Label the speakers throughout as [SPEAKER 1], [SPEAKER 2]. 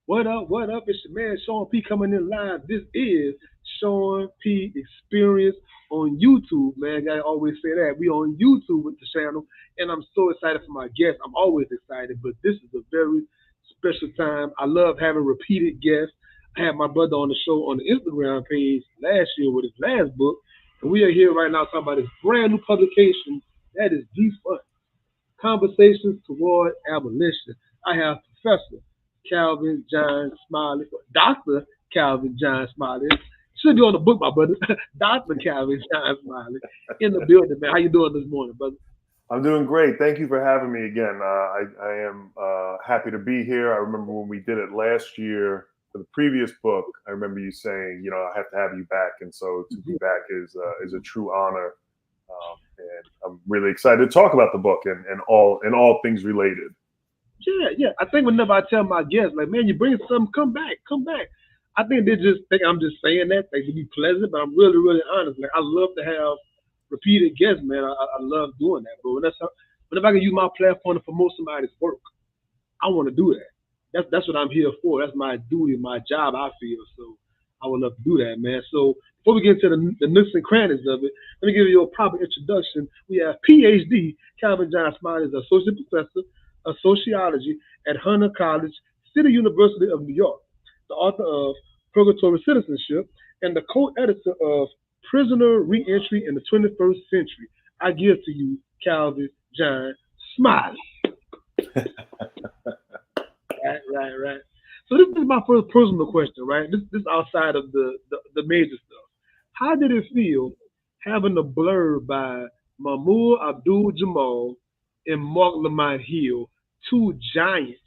[SPEAKER 1] What up? What up? It's your man Sean P coming in live. This is Sean P Experience on YouTube, man. I always say that. We on YouTube with the channel, and I'm so excited for my guests. I'm always excited, but this is a very special time. I love having repeated guests. I had my brother on the show on the Instagram page last year with his last book, and we are here right now talking about his brand new publication that is Defund. Conversations Toward Abolition. I have Professor Calvin John Smiley, Dr. Calvin John Smiley. Should be on the book, my brother. Dr. Calvin John Smiley in the building, man. How you doing this morning, brother?
[SPEAKER 2] I'm doing great. Thank you for having me again. I am happy to be here. I remember when we did it last year for the previous book. I remember you saying, I have to have you back, and so to be back is a true honor. And I'm really excited to talk about the book and all things related.
[SPEAKER 1] Yeah, yeah. I think whenever I tell my guests, like, man, you bring something, come back, come back. I think they just think I'm just saying that, they to be pleasant, but I'm really, really honest. Like, I love to have repeated guests, man. I love doing that, bro. And whenever I can use my platform to promote somebody's work, I want to do that. That's what I'm here for. That's my duty, my job. I feel so. I would love to do that, man. So before we get into the nooks and crannies of it, let me give you a proper introduction. We have PhD Calvin John Smiley is associate professor of sociology at Hunter College, City University of New York, the author of Purgatory Citizenship, and the co-editor of Prisoner Reentry in the 21st Century. I give to you Calvin John Smiley. Right, right, right. So this is my first personal question, right? This outside of the major stuff. How did it feel having a blurb by Mahmoud Abdul Jamal and Mark Lamont Hill, two giants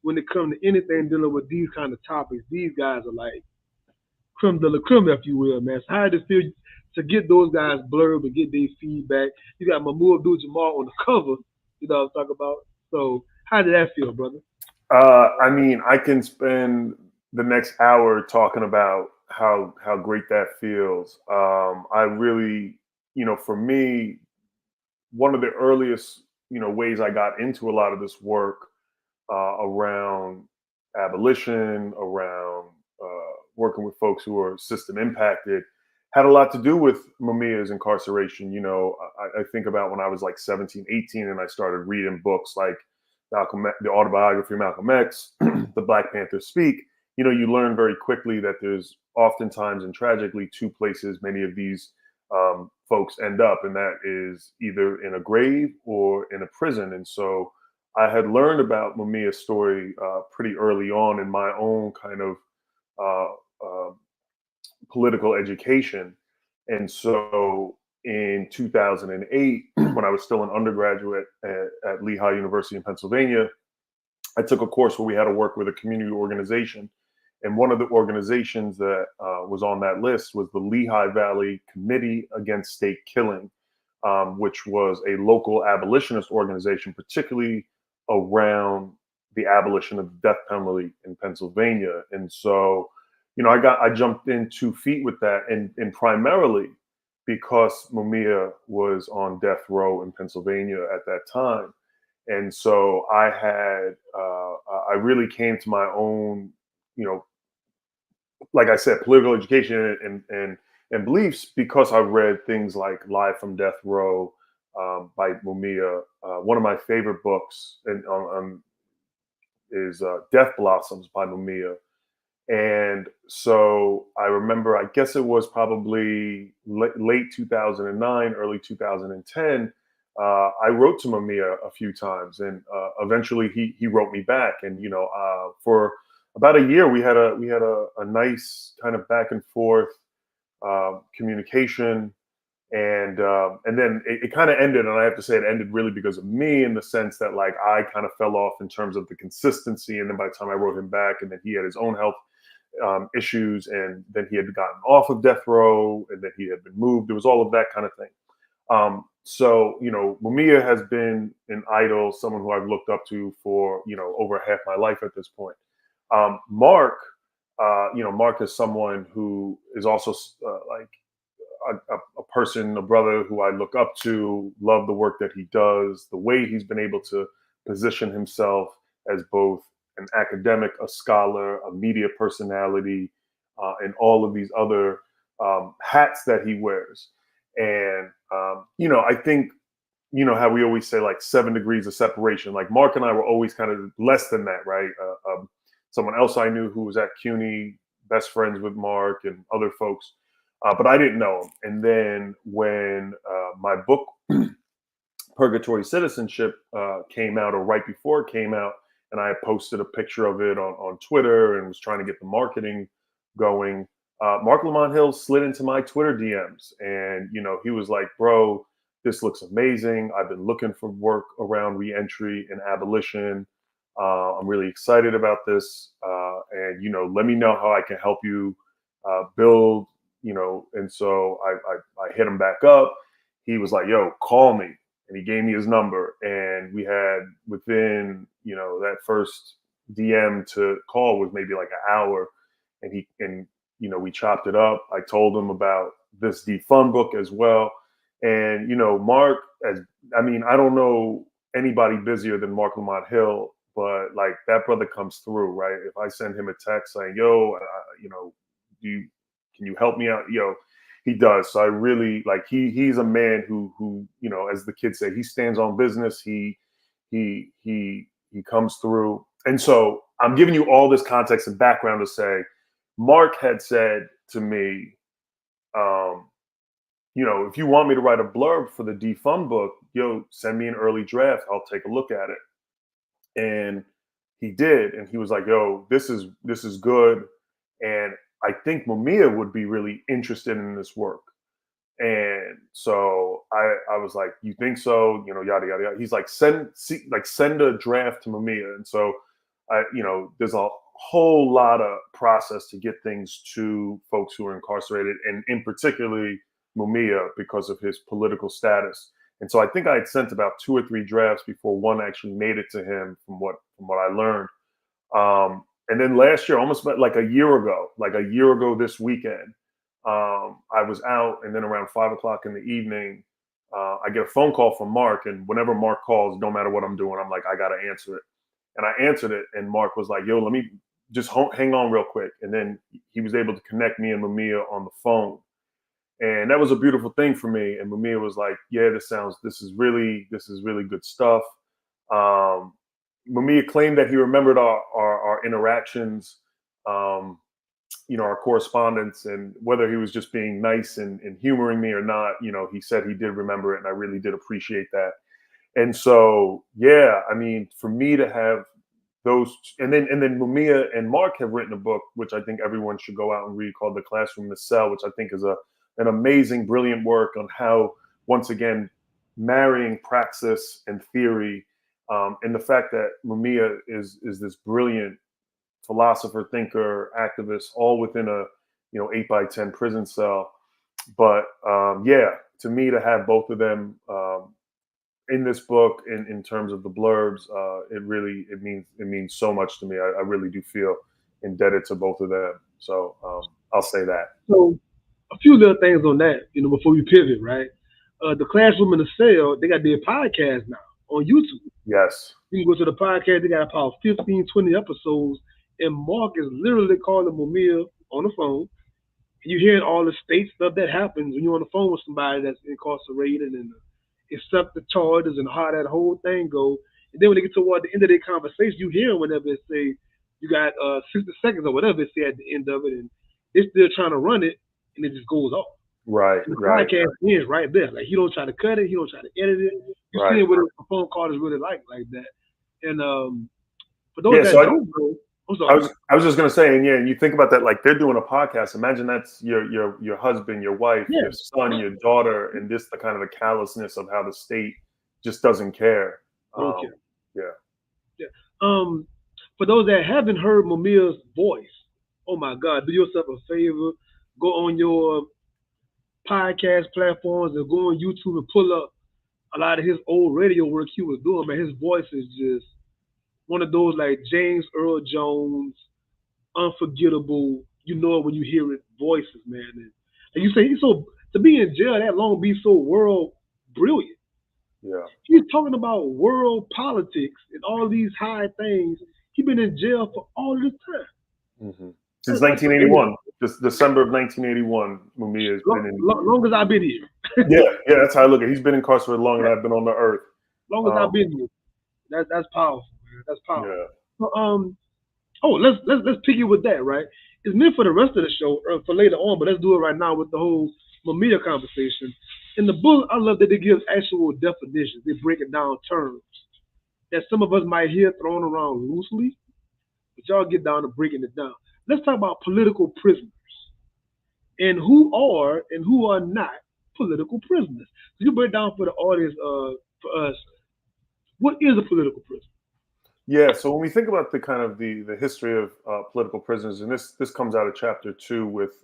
[SPEAKER 1] when it comes to anything dealing with these kind of topics? These guys are like creme de la creme, if you will, man. So how did it feel to get those guys blurb and get their feedback? You got Mahmoud Abdul Jamal on the cover, you know what I'm talking about? So how did that feel, brother?
[SPEAKER 2] I mean, I can spend the next hour talking about how great that feels. I really, for me, one of the earliest, ways I got into a lot of this work around abolition, around working with folks who are system impacted, had a lot to do with Mamiya's incarceration. I think about when I was like 17, 18, and I started reading books like the autobiography of Malcolm X, The Black Panthers Speak. You learn very quickly that there's oftentimes and tragically two places many of these folks end up, and that is either in a grave or in a prison. And so I had learned about Mamiya's story pretty early on in my own kind of uh, uh, political education. And so in 2008, when I was still an undergraduate at Lehigh University in Pennsylvania, I took a course where we had to work with a community organization. And one of the organizations that was on that list was the Lehigh Valley Committee Against State Killing, which was a local abolitionist organization, particularly around the abolition of the death penalty in Pennsylvania. And so, I jumped in 2 feet with that, and primarily because Mumia was on death row in Pennsylvania at that time. And so I really came to my own, you know, like I said, political education and beliefs because I read things like Live from Death Row by Mumia. One of my favorite books is Death Blossoms by Mumia. And so I remember, I guess it was probably late 2009, early 2010. I wrote to Mamiya a few times, and eventually he wrote me back. And for about a year, we had a nice kind of back and forth communication, and then it kind of ended. And I have to say, it ended really because of me, in the sense that like I kind of fell off in terms of the consistency. And then by the time I wrote him back, and then he had his own health issues, and then he had gotten off of death row, and then he had been moved. There was all of that kind of thing. So, Mamiya has been an idol, someone who I've looked up to for, over half my life at this point. Mark, Mark is someone who is also like a person, a brother who I look up to, love the work that he does, the way he's been able to position himself as both an academic, a scholar, a media personality, and all of these other hats that he wears. And I think how we always say like 7 degrees of separation. Like Mark and I were always kind of less than that, right? Someone else I knew who was at CUNY, best friends with Mark and other folks, but I didn't know him. And then when my book Purgatory Citizenship came out, or right before it came out, and I had posted a picture of it on Twitter and was trying to get the marketing going. Mark Lamont Hill slid into my Twitter DMs, and he was like, "Bro, this looks amazing. I've been looking for work around reentry and abolition. I'm really excited about this, and let me know how I can help you build." And so I hit him back up. He was like, "Yo, call me." And he gave me his number, and we had within that first DM to call was maybe like an hour, and we chopped it up. I told him about this Defund book as well, and Mark, I don't know anybody busier than Mark Lamont Hill, but like that brother comes through, right? If I send him a text saying, "Yo, can you help me out?" He does. So I really like he's a man who as the kids say, he stands on business. He comes through. And so I'm giving you all this context and background to say Mark had said to me, if you want me to write a blurb for the Defund book, send me an early draft. I'll take a look at it. And he did, and he was like, "Yo, this is good." And I think Mumia would be really interested in this work. And so I was like, "You think so?" Yada yada yada. He's like, send a draft to Mumia. And so there's a whole lot of process to get things to folks who are incarcerated, and in particularly Mumia because of his political status. And so I think I had sent about 2 or 3 drafts before one actually made it to him, from what I learned. And then last year, almost like a year ago this weekend, I was out, and then around 5 o'clock in the evening, I get a phone call from Mark. And whenever Mark calls, no matter what I'm doing, I'm like, I got to answer it. And I answered it, and Mark was like, "Yo, let me just hang on real quick." And then he was able to connect me and Mumia on the phone. And that was a beautiful thing for me. And Mumia was like, "Yeah, this is really good stuff." Mumia claimed that he remembered our interactions, our correspondence, and whether he was just being nice and humoring me or not, he said he did remember it, and I really did appreciate that. And so, yeah, I mean, for me to have those, and then Mumia and Mark have written a book, which I think everyone should go out and read, called The Classroom in the Cell, which I think is an amazing, brilliant work on how, once again, marrying praxis and theory, and the fact that Mumia is this brilliant philosopher, thinker, activist, all within a 8x10 prison cell. But yeah, to me, to have both of them in this book, in terms of the blurbs, it means so much to me. I really do feel indebted to both of them. So I'll say that.
[SPEAKER 1] So a few little things on that, before we pivot, right? The Classroom in the Cell, they got their podcast now on YouTube.
[SPEAKER 2] Yes.
[SPEAKER 1] You can go to the podcast. They got about 15, 20 episodes, and Mark is literally calling Mumia on the phone. And you're hearing all the state stuff that happens when you're on the phone with somebody that's incarcerated, and accept the charges and how that whole thing goes. And then when they get toward the end of their conversation, you hear whenever they say you got 60 seconds or whatever they say at the end of it, and they're still trying to run it, and it just goes off.
[SPEAKER 2] Right.
[SPEAKER 1] And the
[SPEAKER 2] Right.
[SPEAKER 1] podcast ends right there. Like, he don't try to cut it, he don't try to edit it. You
[SPEAKER 2] Right.
[SPEAKER 1] see what a phone call is really like that. And for those
[SPEAKER 2] Yeah.
[SPEAKER 1] that
[SPEAKER 2] So
[SPEAKER 1] don't know, I'm
[SPEAKER 2] I
[SPEAKER 1] sorry.
[SPEAKER 2] was just gonna say, and yeah, and you think about that, like they're doing a podcast. Imagine that's your husband, your wife,
[SPEAKER 1] Yeah,
[SPEAKER 2] your son, your daughter, and this the kind of the callousness of how the state just doesn't care.
[SPEAKER 1] I don't care.
[SPEAKER 2] Yeah.
[SPEAKER 1] Yeah. For those that haven't heard Mumia's voice, oh my God, do yourself a favor, go on your podcast platforms and go on YouTube and pull up a lot of his old radio work he was doing. Man, his voice is just one of those like James Earl Jones, unforgettable. You know it when you hear his voices, man. And you say he's so, to be in jail that long, be so world brilliant.
[SPEAKER 2] Yeah.
[SPEAKER 1] He's talking about world politics and all these high things. He been in jail for all of this time.
[SPEAKER 2] Hmm. Since
[SPEAKER 1] That's crazy.
[SPEAKER 2] 1981, just December of 1981, Mumia has been in.
[SPEAKER 1] Long as I've been here.
[SPEAKER 2] Yeah, yeah, that's how I look at it. He's been incarcerated longer than I've been on the earth.
[SPEAKER 1] Long as I've
[SPEAKER 2] Um,
[SPEAKER 1] been here. That's powerful, man. That's powerful.
[SPEAKER 2] yeah.
[SPEAKER 1] So, oh, let's pick it with that, right? It's meant for the rest of the show for later on, but let's do it right now with the whole Mamiya conversation. In the book, I love that they give actual definitions. They break it down terms that some of us might hear thrown around loosely, but y'all get down to breaking it down. Let's talk about political prisoners and who are and who are not political prisoners. So you break down for the audience, for us, what is a political prisoner?
[SPEAKER 2] Yeah, so when we think about the kind of the history of political prisoners, and this comes out of chapter 2 with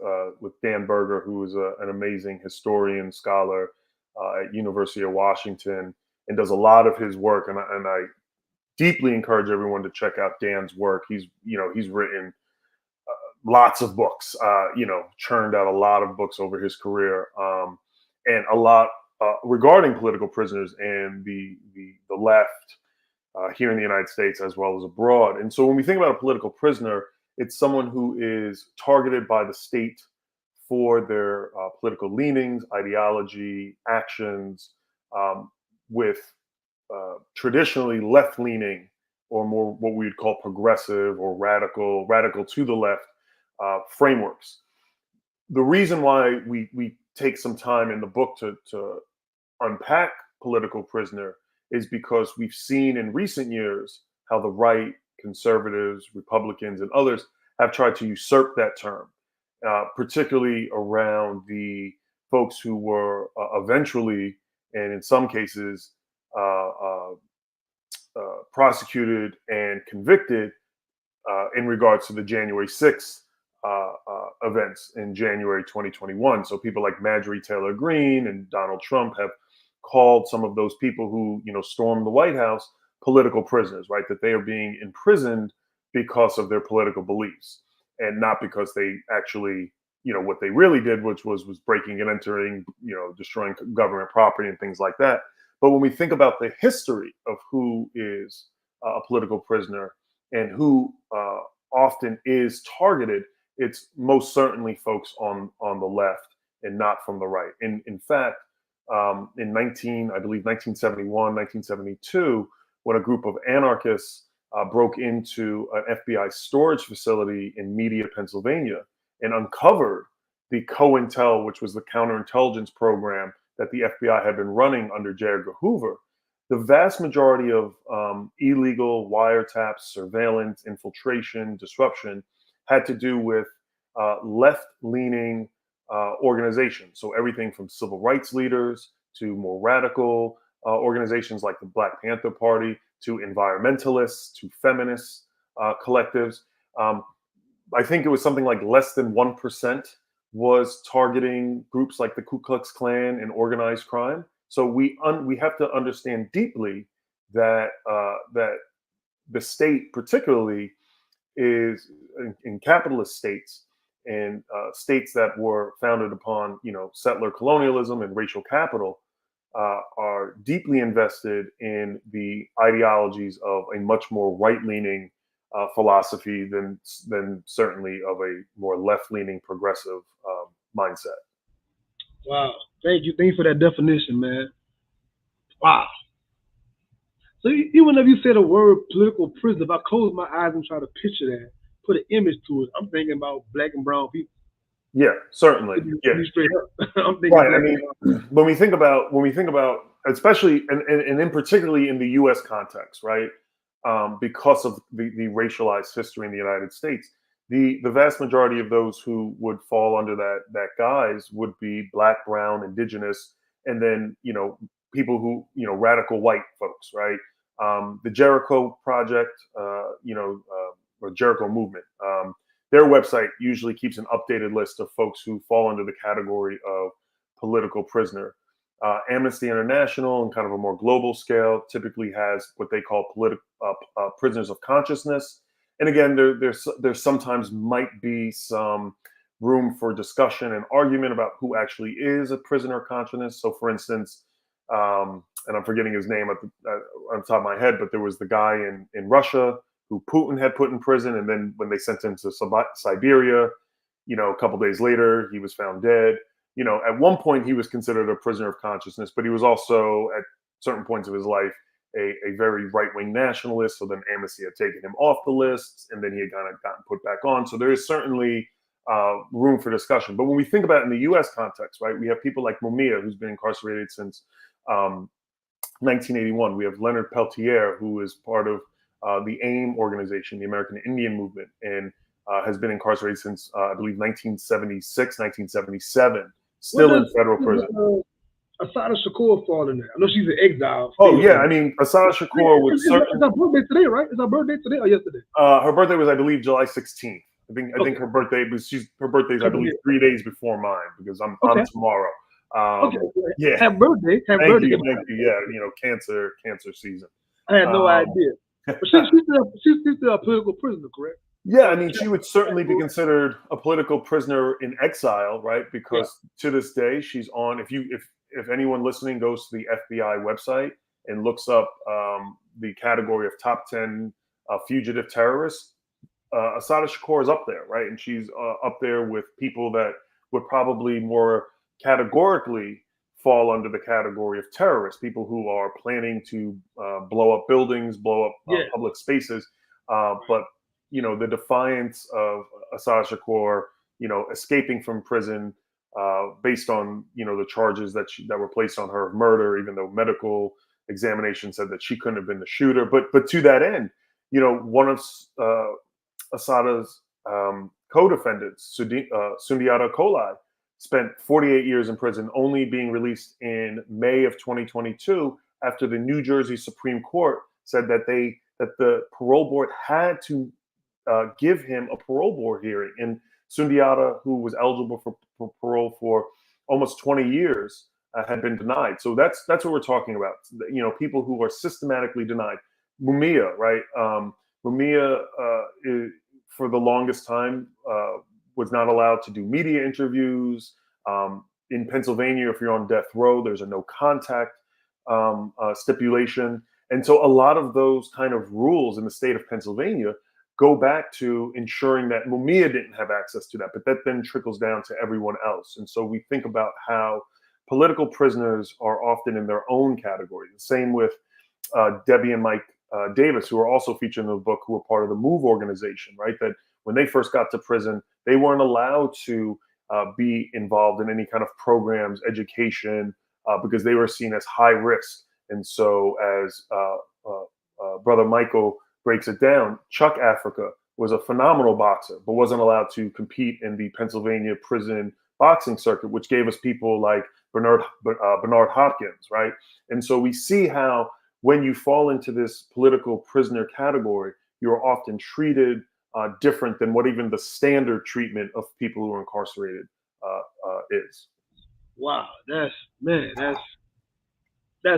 [SPEAKER 2] Dan Berger, who is an amazing historian scholar at University of Washington, and does a lot of his work, and I deeply encourage everyone to check out Dan's work. He's written lots of books, churned out a lot of books over his career, and a lot regarding political prisoners and the left here in the United States as well as abroad. And so when we think about a political prisoner, it's someone who is targeted by the state for their political leanings, ideology, actions, with traditionally left-leaning or more what we would call progressive or radical to the left frameworks. The reason why we take some time in the book to unpack political prisoner is because we've seen in recent years how the right, conservatives, Republicans, and others have tried to usurp that term, particularly around the folks who were eventually, and in some cases, uh, uh, prosecuted and convicted in regards to the January 6th events in January 2021. So people like Marjorie Taylor Greene and Donald Trump have called some of those people who stormed the White House political prisoners, right? That they are being imprisoned because of their political beliefs and not because they actually what they really did, which was breaking and entering, destroying government property and things like that. But when we think about the history of who is a political prisoner and who often is targeted, it's most certainly folks on the left and not from the right. In fact, in 1971, 1972, when a group of anarchists broke into an FBI storage facility in Media, Pennsylvania, and uncovered the COINTEL, which was the counterintelligence program that the FBI had been running under J. Edgar Hoover. The vast majority of illegal wiretaps, surveillance, infiltration, disruption had to do with left-leaning organizations. So everything from civil rights leaders to more radical organizations like the Black Panther Party to environmentalists to feminist collectives. I think it was something like less than 1% was targeting groups like the Ku Klux Klan and organized crime. So we have to understand deeply that that the state, particularly, is in capitalist states and states that were founded upon settler colonialism and racial capital, are deeply invested in the ideologies of a much more right-leaning philosophy than certainly of a more left-leaning progressive mindset.
[SPEAKER 1] Wow. Thank you for that definition, man. Wow. So even if you say the word political prisoner, if I close my eyes and try to picture that, put an image to it, I'm thinking about black and brown people.
[SPEAKER 2] Yeah, certainly.
[SPEAKER 1] To
[SPEAKER 2] Yeah,
[SPEAKER 1] be straight up, I'm thinking
[SPEAKER 2] right. I
[SPEAKER 1] black and
[SPEAKER 2] mean,
[SPEAKER 1] brown.
[SPEAKER 2] when we think about, especially and in particularly in the U.S. context, right? Because of the racialized history in the United States, the vast majority of those who would fall under that guise would be black, brown, indigenous, and then people who radical white folks, right? The Jericho Project, or Jericho Movement. Their website usually keeps an updated list of folks who fall under the category of political prisoner. Amnesty International, on kind of a more global scale, typically has what they call prisoners of consciousness. And again, there sometimes might be some room for discussion and argument about who actually is a prisoner of consciousness. So, for instance, and I'm forgetting his name on the top of my head, but there was the guy in Russia who Putin had put in prison, and then when they sent him to Siberia, a couple days later he was found dead. At one point he was considered a prisoner of consciousness, but he was also at certain points of his life a very right-wing nationalist. So then Amnesty had taken him off the list, and then he had kind of gotten put back on. So there is certainly room for discussion. But when we think about it in the U.S. context, right, we have people like Mumia, who's been incarcerated since 1981. We have Leonard Peltier, who is part of the AIM organization, the American Indian Movement, and has been incarcerated since, I believe, 1976, 1977,
[SPEAKER 1] What
[SPEAKER 2] still
[SPEAKER 1] does
[SPEAKER 2] in federal prison.
[SPEAKER 1] Asada Shakur fall in there? I know she's in exile.
[SPEAKER 2] Oh, yeah. I mean, Asada Shakur would certainly...
[SPEAKER 1] It's her birthday today, right? It's her birthday today or yesterday?
[SPEAKER 2] Her birthday was, I believe, July 16th. I think her birthday was... Her birthday's, I believe, 3 days before mine, because I'm tomorrow.
[SPEAKER 1] Okay.
[SPEAKER 2] Yeah.
[SPEAKER 1] Happy birthday.
[SPEAKER 2] Thank you. Yeah, cancer season.
[SPEAKER 1] I had no idea. But she's still a political prisoner, correct?
[SPEAKER 2] Yeah, I mean, she would certainly be considered a political prisoner in exile, right? Because to this day, she's on. If anyone listening goes to the FBI website and looks up the category of top 10 fugitive terrorists, Asada Shakur is up there, right? And she's up there with people that would probably more categorically fall under the category of terrorists, people who are planning to blow up buildings, blow up public spaces. But the defiance of Asada Shakur, escaping from prison based on the charges that were placed on her of murder, even though medical examination said that she couldn't have been the shooter. But to that end, one of Asada's co-defendants, Sundiata Kolai, spent 48 years in prison, only being released in May of 2022 after the New Jersey Supreme Court said that the parole board had to give him a parole board hearing. And Sundiata, who was eligible for parole for almost 20 years, had been denied. So that's what we're talking about. People who are systematically denied. Mumia, right? Mumia, for the longest time, was not allowed to do media interviews. In Pennsylvania, if you're on death row, there's a no contact stipulation. And so a lot of those kind of rules in the state of Pennsylvania go back to ensuring that Mumia didn't have access to that, but that then trickles down to everyone else. And so we think about how political prisoners are often in their own category. The same with Debbie and Mike Davis, who are also featured in the book, who were part of the MOVE organization, right? That when they first got to prison, they weren't allowed to be involved in any kind of programs, education, because they were seen as high risk. And so as Brother Michael breaks it down, Chuck Africa was a phenomenal boxer, but wasn't allowed to compete in the Pennsylvania prison boxing circuit, which gave us people like Bernard Hopkins, right? And so we see how when you fall into this political prisoner category, you're often treated different than what even the standard treatment of people who are incarcerated is.
[SPEAKER 1] Wow, that's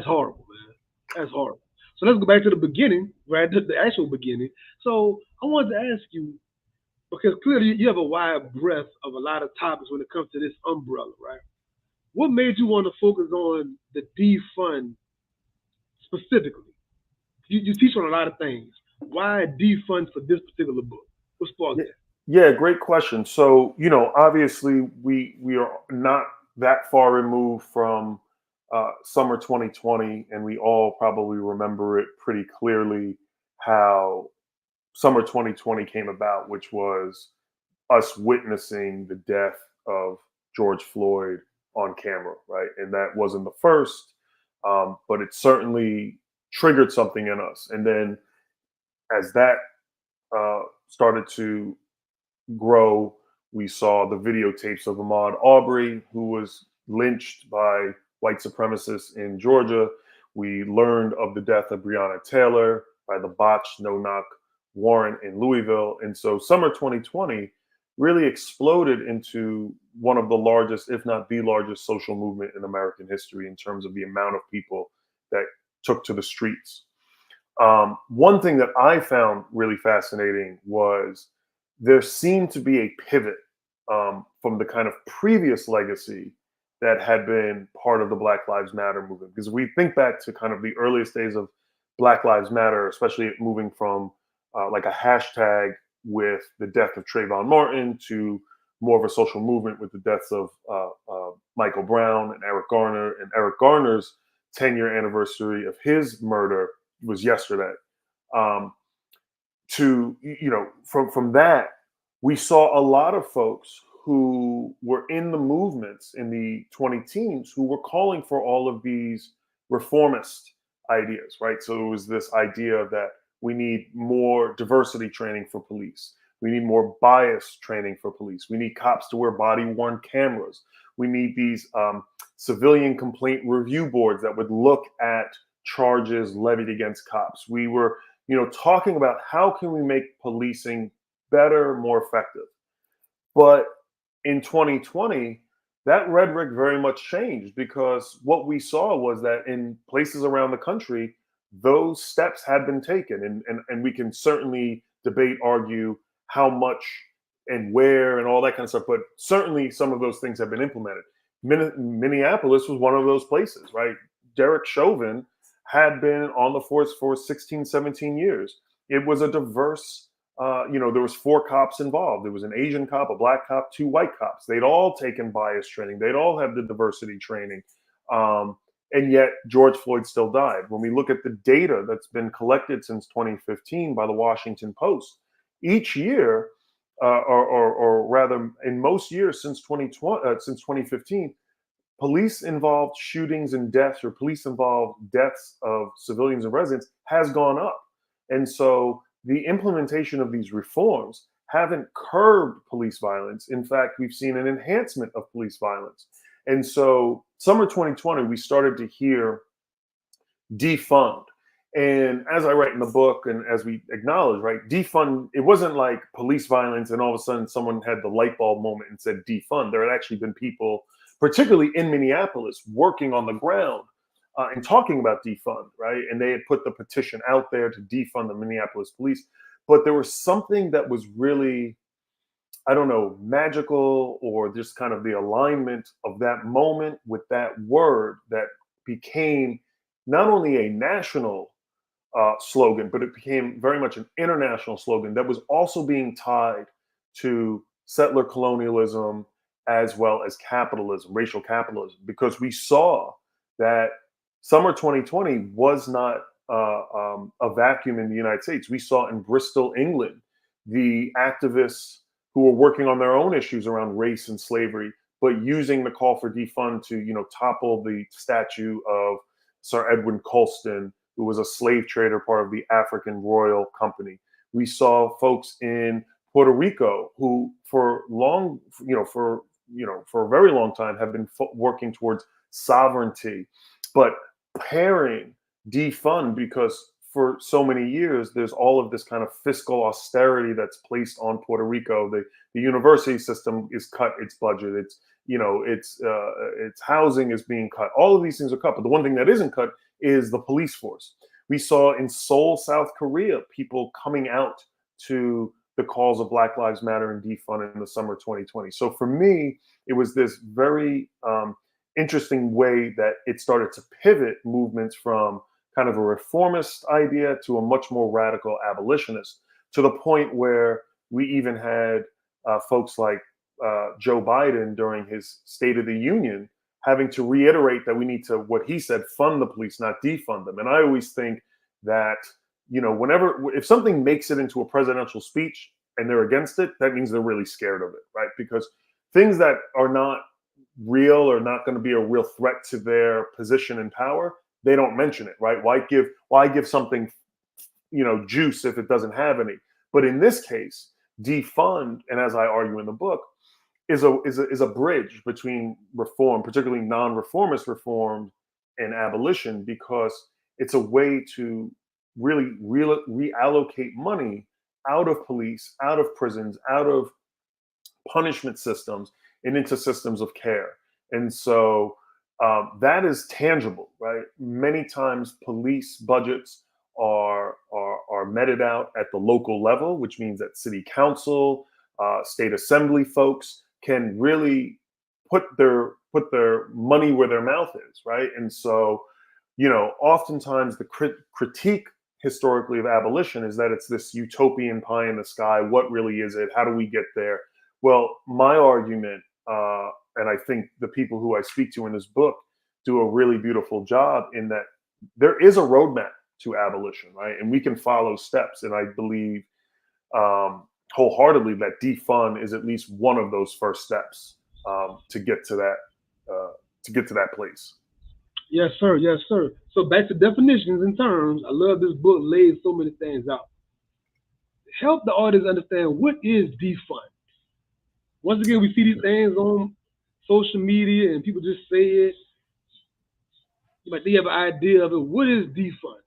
[SPEAKER 1] horrible, man. That's horrible. So let's go back to the beginning, right? The actual beginning. So I wanted to ask you, because clearly you have a wide breadth of a lot of topics when it comes to this umbrella, right? What made you want to focus on the Defund specifically? You teach on a lot of things. Why Defund for this particular book? What sparked that?
[SPEAKER 2] Yeah, great question. So, obviously we are not that far removed from summer 2020, and we all probably remember it pretty clearly how summer 2020 came about, which was us witnessing the death of George Floyd on camera, right? And that wasn't the first, but it certainly triggered something in us. And then as that started to grow, we saw the videotapes of Ahmaud Arbery, who was lynched by white supremacists in Georgia. We learned of the death of Breonna Taylor by the botched no-knock warrant in Louisville. And so summer 2020 really exploded into one of the largest, if not the largest, social movement in American history in terms of the amount of people that took to the streets. One thing that I found really fascinating was there seemed to be a pivot from the kind of previous legacy that had been part of the Black Lives Matter movement. Because we think back to kind of the earliest days of Black Lives Matter, especially moving from like a hashtag with the death of Trayvon Martin to more of a social movement with the deaths of Michael Brown and Eric Garner. And Eric Garner's 10-year anniversary of his murder was yesterday. Um, from that, we saw a lot of folks who were in the movements in the 20 teens who were calling for all of these reformist ideas, right? So it was this idea that we need more diversity training for police. We need more bias training for police. We need cops to wear body worn cameras. We need these civilian complaint review boards that would look at charges levied against cops. We were talking about how can we make policing better, more effective. But in 2020, that rhetoric very much changed because what we saw was that in places around the country, those steps had been taken. And we can certainly debate, argue how much and where and all that kind of stuff. But certainly some of those things have been implemented. Minneapolis was one of those places, right? Derek Chauvin had been on the force for 16, 17 years. It was a diverse, there was 4 cops involved. There was an Asian cop, a black cop, 2 white cops. They'd all taken bias training. They'd all had the diversity training. And yet George Floyd still died. When we look at the data that's been collected since 2015 by the Washington Post, each year, or rather in most years since 2015, police-involved shootings and deaths or police-involved deaths of civilians and residents has gone up. And so the implementation of these reforms haven't curbed police violence. In fact, we've seen an enhancement of police violence. And so summer 2020, we started to hear defund. And as I write in the book and as we acknowledge, right, defund, it wasn't like police violence and all of a sudden someone had the light bulb moment and said defund. There had actually been people, particularly in Minneapolis, working on the ground and talking about defund, right? And they had put the petition out there to defund the Minneapolis police. But there was something that was really, I don't know, magical or just kind of the alignment of that moment with that word that became not only a national slogan, but it became very much an international slogan that was also being tied to settler colonialism as well as capitalism, racial capitalism, because we saw that summer 2020 was not a vacuum in the United States. We saw in Bristol, England, the activists who were working on their own issues around race and slavery, but using the call for defund to, topple the statue of Sir Edwin Colston, who was a slave trader, part of the African Royal Company. We saw folks in Puerto Rico who, for a very long time, have been working towards sovereignty, but pairing defund, because for so many years there's all of this kind of fiscal austerity that's placed on Puerto Rico. The university system is cut its budget. Its housing is being cut. All of these things are cut, but the one thing that isn't cut is the police force. We saw in Seoul, South Korea, people coming out to the calls of Black Lives Matter and defund in the summer 2020. So for me, it was this very interesting way that it started to pivot movements from kind of a reformist idea to a much more radical abolitionist, to the point where we even had folks like Joe Biden during his State of the Union having to reiterate that we need to, what he said, fund the police, not defund them. And I always think that, if something makes it into a presidential speech and they're against it, that means they're really scared of it, right? Because things that are not real or not going to be a real threat to their position and power, they don't mention it, right? Why give something, juice if it doesn't have any? But in this case, defund, and as I argue in the book, is a bridge between reform, particularly non-reformist reform, and abolition, because it's a way to really reallocate money out of police, out of prisons, out of punishment systems, and into systems of care. And so that is tangible, right? Many times police budgets are meted out at the local level, which means that city council, state assembly folks can really put their money where their mouth is, right? And so, oftentimes the critique historically of abolition is that it's this utopian pie in the sky. What really is it? How do we get there? Well, my argument, and I think the people who I speak to in this book do a really beautiful job in that there is a roadmap to abolition, right? And we can follow steps. And I believe um, wholeheartedly that defund is at least one of those first steps to get to that place.
[SPEAKER 1] Yes, sir. Yes, sir. So back to definitions and terms. I love this book lays so many things out. Help the audience understand what is defund. Once again, we see these things on social media and people just say it, but they have an idea of it. What is defund?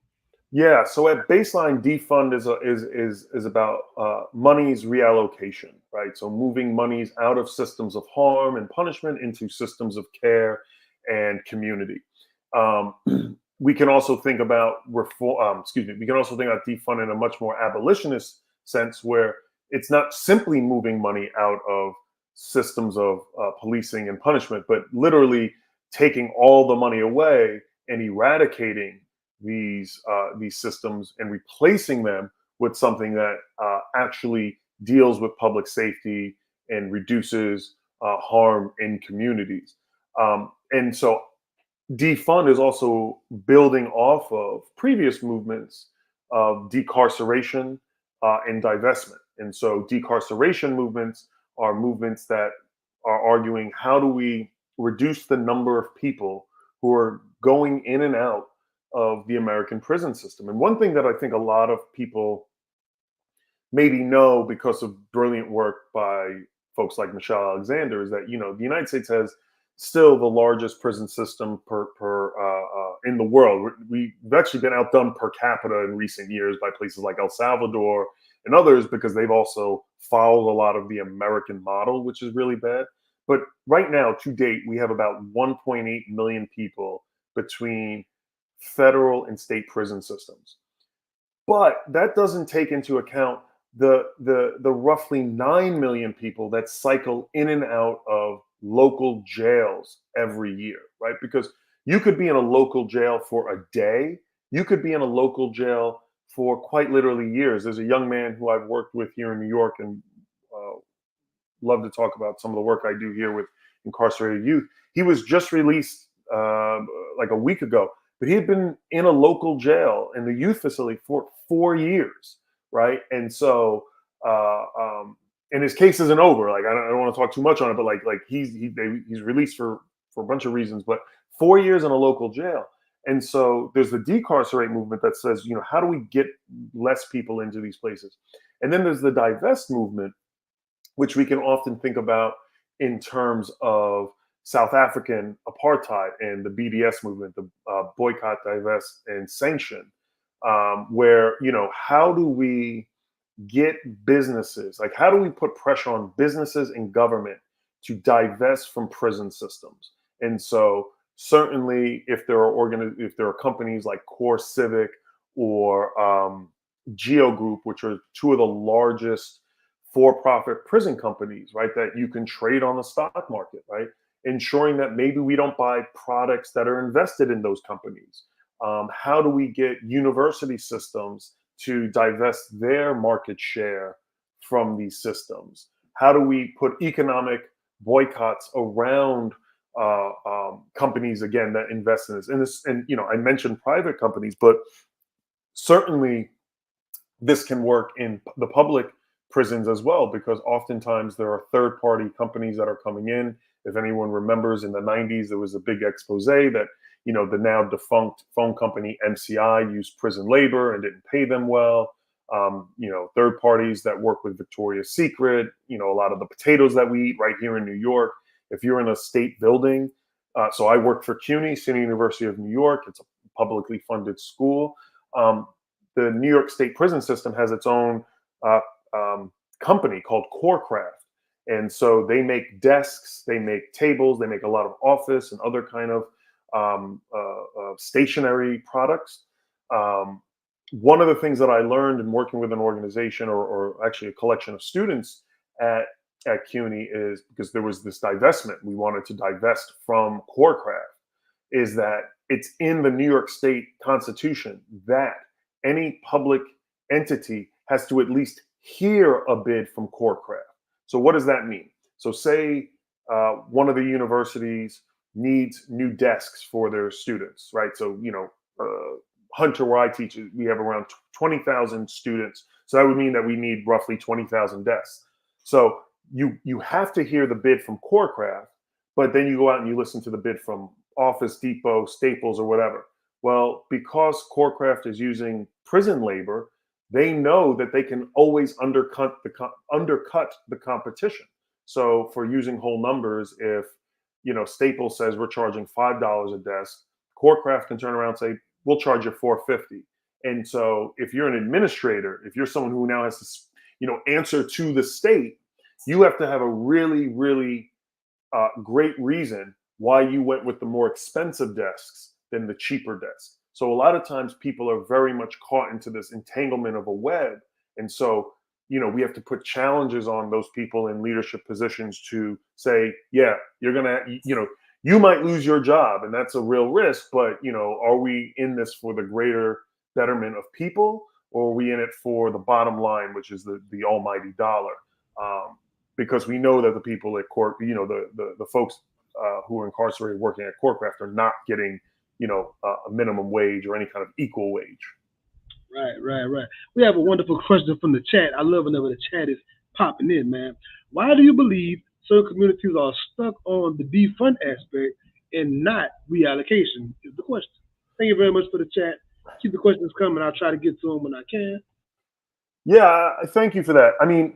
[SPEAKER 2] Yeah. So at baseline, defund is about money's reallocation, right? So moving monies out of systems of harm and punishment into systems of care and community. Um, we can also think about reform. Excuse me. We can also think about defund in a much more abolitionist sense, where it's not simply moving money out of systems of policing and punishment, but literally taking all the money away and eradicating these systems and replacing them with something that actually deals with public safety and reduces harm in communities. And so defund is also building off of previous movements of decarceration and divestment. And so decarceration movements are movements that are arguing, how do we reduce the number of people who are going in and out of the American prison system? And one thing that I think a lot of people maybe know because of brilliant work by folks like Michelle Alexander is that, you know, the United States has still the largest prison system in the world. We've actually been outdone per capita in recent years by places like El Salvador and others because they've also followed a lot of the American model, which is really bad. But right now, to date, we have about 1.8 million people between federal and state prison systems. But that doesn't take into account the roughly 9 million people that cycle in and out of local jails every year, right? Because you could be in a local jail for a day, you could be in a local jail for quite literally years. There's a young man who I've worked with here in New York and uh, love to talk about some of the work I do here with incarcerated youth. He was just released like a week ago, but he had been in a local jail in the youth facility for 4 years, right? And so, and his case isn't over. Like I don't want to talk too much on it, but like he's released for a bunch of reasons, but 4 years in a local jail. And so there's the decarcerate movement that says, you know, how do we get less people into these places? And then there's the divest movement, which we can often think about in terms of South African apartheid and the BDS movement, the boycott, divest, and sanction, where, you know, how do we get businesses, like how do we put pressure on businesses and government to divest from prison systems? And so certainly if there are companies like Core Civic or Geo Group, which are two of the largest for-profit prison companies, right, that you can trade on the stock market, right, ensuring that maybe we don't buy products that are invested in those companies. How do we get university systems to divest their market share from these systems? How do we put economic boycotts around companies again that invest in this? And you know, I mentioned private companies, but certainly this can work in the public prisons as well, because oftentimes there are third-party companies that are coming in. If anyone remembers, in the 90s, there was a big expose that, you know, the now defunct phone company MCI used prison labor and didn't pay them well. You know, third parties that work with Victoria's Secret, you know, a lot of the potatoes that we eat right here in New York. If you're in a state building, so I work for CUNY, City University of New York. It's a publicly funded school. The New York State prison system has its own company called Corecraft. And so they make desks, they make tables, they make a lot of office and other kind of stationary products. One of the things that I learned in working with an organization or actually a collection of students at CUNY is, because there was this divestment, we wanted to divest from Corecraft, is that it's in the New York State Constitution that any public entity has to at least hear a bid from Corecraft. So what does that mean? So say one of the universities needs new desks for their students, right? So Hunter, where I teach, we have around 20,000 students. So that would mean that we need roughly 20,000 desks. So you have to hear the bid from Corecraft, but then you go out and you listen to the bid from Office Depot, Staples, or whatever. Well, because Corecraft is using prison labor, they know that they can always undercut the competition. So for using whole numbers, if Staples says we're charging $5 a desk, Corecraft can turn around and say we'll charge you $4.50. And so if you're an administrator, if you're someone who now has to answer to the state, you have to have a really, really great reason why you went with the more expensive desks than the cheaper desks. So a lot of times people are very much caught into this entanglement of a web. And so, we have to put challenges on those people in leadership positions to say, yeah, you're going to, you might lose your job and that's a real risk, but, are we in this for the greater betterment of people, or are we in it for the bottom line, which is the almighty dollar? Because we know that the people at court, the folks who are incarcerated working at Corecraft are not getting, a minimum wage or any kind of equal wage.
[SPEAKER 1] Right. We have a wonderful question from the chat. I love whenever the chat is popping in, man. Why do you believe certain communities are stuck on the defund aspect and not reallocation? Is the question. Thank you very much for the chat. Keep the questions coming. I'll try to get to them when I can.
[SPEAKER 2] Yeah, thank you for that. I mean,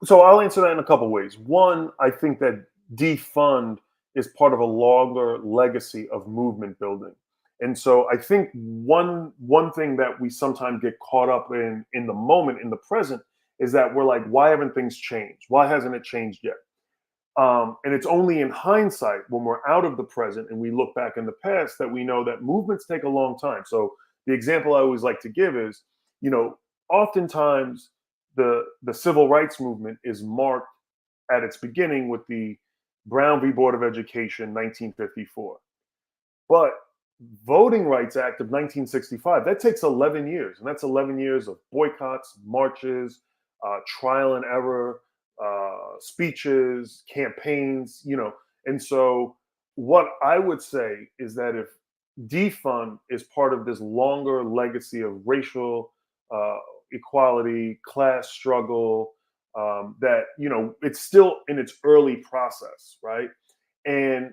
[SPEAKER 2] so I'll answer that in a couple of ways. One, I think that defund is part of a longer legacy of movement building. And so I think one thing that we sometimes get caught up in the moment, in the present, is that we're like, why haven't things changed? Why hasn't it changed yet? And it's only in hindsight, when we're out of the present and we look back in the past, that we know that movements take a long time. So the example I always like to give is, oftentimes the civil rights movement is marked at its beginning with the Brown v. Board of Education, 1954. But Voting Rights Act of 1965, that takes 11 years. And that's 11 years of boycotts, marches, trial and error, speeches, campaigns, And so what I would say is that if defund is part of this longer legacy of racial equality, class struggle, that, it's still in its early process, right? And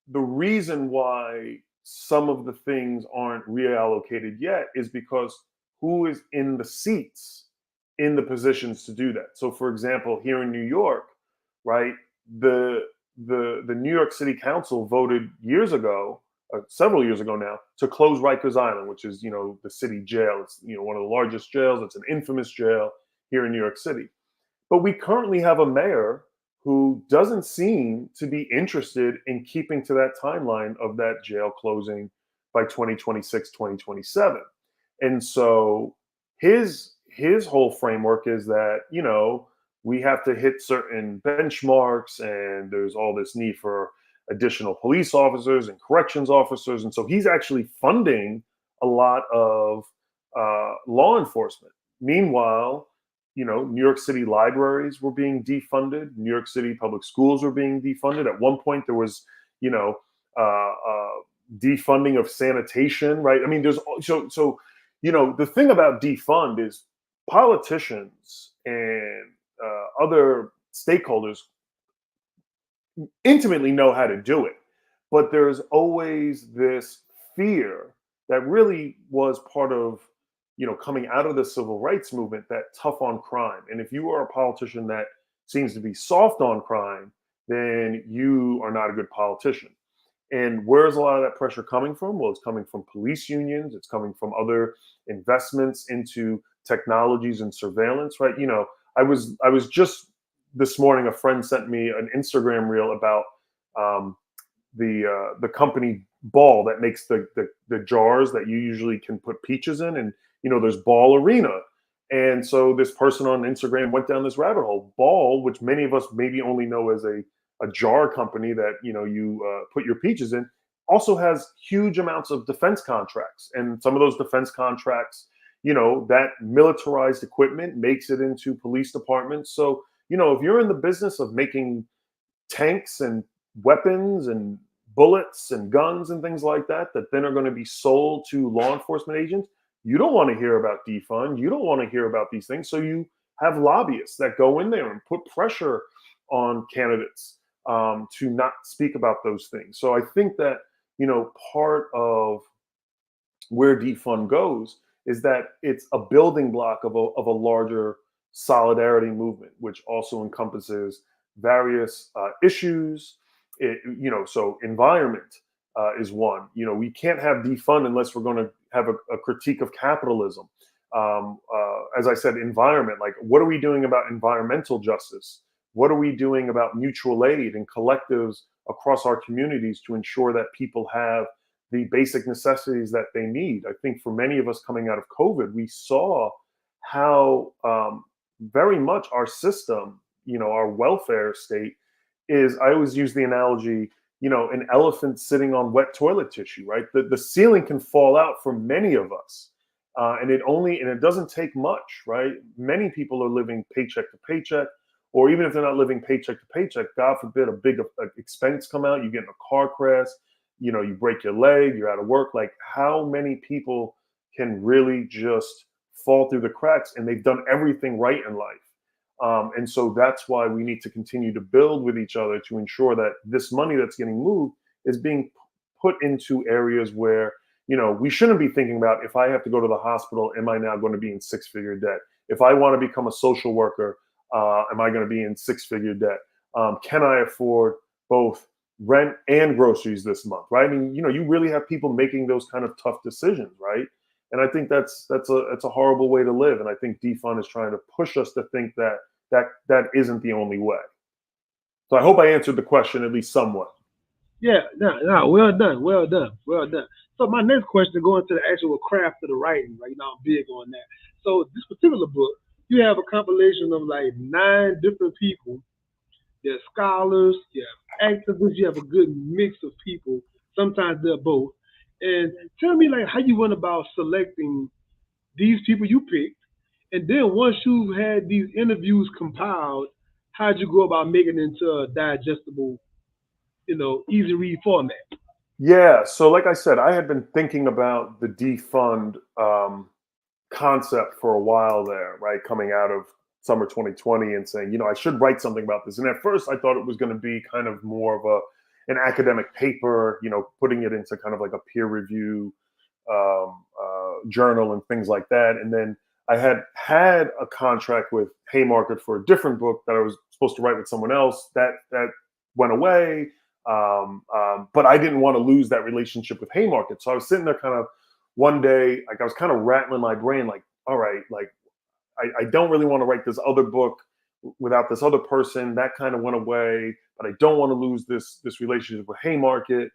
[SPEAKER 2] the reason why some of the things aren't reallocated yet is because who is in the seats in the positions to do that. So for example, here in New York, right, the New York City Council voted years ago, several years ago now, to close Rikers Island, which is, the city jail. It's, one of the largest jails. It's an infamous jail here in New York City. But we currently have a mayor who doesn't seem to be interested in keeping to that timeline of that jail closing by 2026, 2027. And so his whole framework is that, we have to hit certain benchmarks, and there's all this need for additional police officers and corrections officers. And so he's actually funding a lot of law enforcement. Meanwhile, New York City libraries were being defunded. New York City public schools were being defunded. At one point, there was, defunding of sanitation, right? I mean, there's the thing about defund is politicians and other stakeholders intimately know how to do it, but there's always this fear that really was part of coming out of the civil rights movement, that tough on crime. And if you are a politician that seems to be soft on crime, then you are not a good politician. And where's a lot of that pressure coming from? Well, it's coming from police unions. It's coming from other investments into technologies and surveillance, right? I was just this morning, a friend sent me an Instagram reel about the company Ball that makes the jars that you usually can put peaches in, and there's Ball Arena. And so this person on Instagram went down this rabbit hole. Ball, which many of us maybe only know as a jar company that you put your peaches in, also has huge amounts of defense contracts, and some of those defense contracts that militarized equipment makes it into police departments. So, if you're in the business of making tanks and weapons and bullets and guns and things like that, that then are going to be sold to law enforcement agents, you don't want to hear about defund. You don't want to hear about these things. So you have lobbyists that go in there and put pressure on candidates to not speak about those things. So I think that, part of where defund goes is that it's a building block of a larger solidarity movement, which also encompasses various issues. So environment is one. We can't have defund unless we're going to have a critique of capitalism. As I said, environment, like what are we doing about environmental justice? What are we doing about mutual aid and collectives across our communities to ensure that people have the basic necessities that they need? I think for many of us coming out of COVID, we saw how very much our system, our welfare state is, I always use the analogy, an elephant sitting on wet toilet tissue, right? The ceiling can fall out for many of us. And it doesn't take much, right? Many people are living paycheck to paycheck, or even if they're not living paycheck to paycheck, God forbid a big expense come out, you get in a car crash, you break your leg, you're out of work. Like, how many people can really just fall through the cracks, and they've done everything right in life? And so that's why we need to continue to build with each other to ensure that this money that's getting moved is being put into areas where, we shouldn't be thinking about, if I have to go to the hospital, am I now going to be in six-figure debt? If I want to become a social worker, am I going to be in six-figure debt? Can I afford both rent and groceries this month, right? I mean, you really have people making those kind of tough decisions, right? And I think that's a horrible way to live. And I think defund is trying to push us to think that isn't the only way. So I hope I answered the question at least somewhat.
[SPEAKER 1] Yeah, no, no, well done, well done, well done. So my next question, going to the actual craft of the writing, like I'm big on that. So this particular book, you have a compilation of like nine different people. They're scholars, you have activists, you have a good mix of people. Sometimes they're both. And tell me like how you went about selecting these people you picked, and then once you had these interviews compiled, how'd you go about making it into a digestible, easy read format?
[SPEAKER 2] Yeah. So, like I said, I had been thinking about the defund concept for a while there, right? Coming out of summer 2020 and saying, I should write something about this. And at first, I thought it was going to be kind of more of an academic paper, putting it into kind of like a peer review journal and things like that. And then I had a contract with Haymarket for a different book that I was supposed to write with someone else. That went away. But I didn't want to lose that relationship with Haymarket. So I was sitting there kind of one day, like I was kind of rattling my brain, like, all right, like I don't really want to write this other book without this other person. That kind of went away, but I don't want to lose this relationship with Haymarket.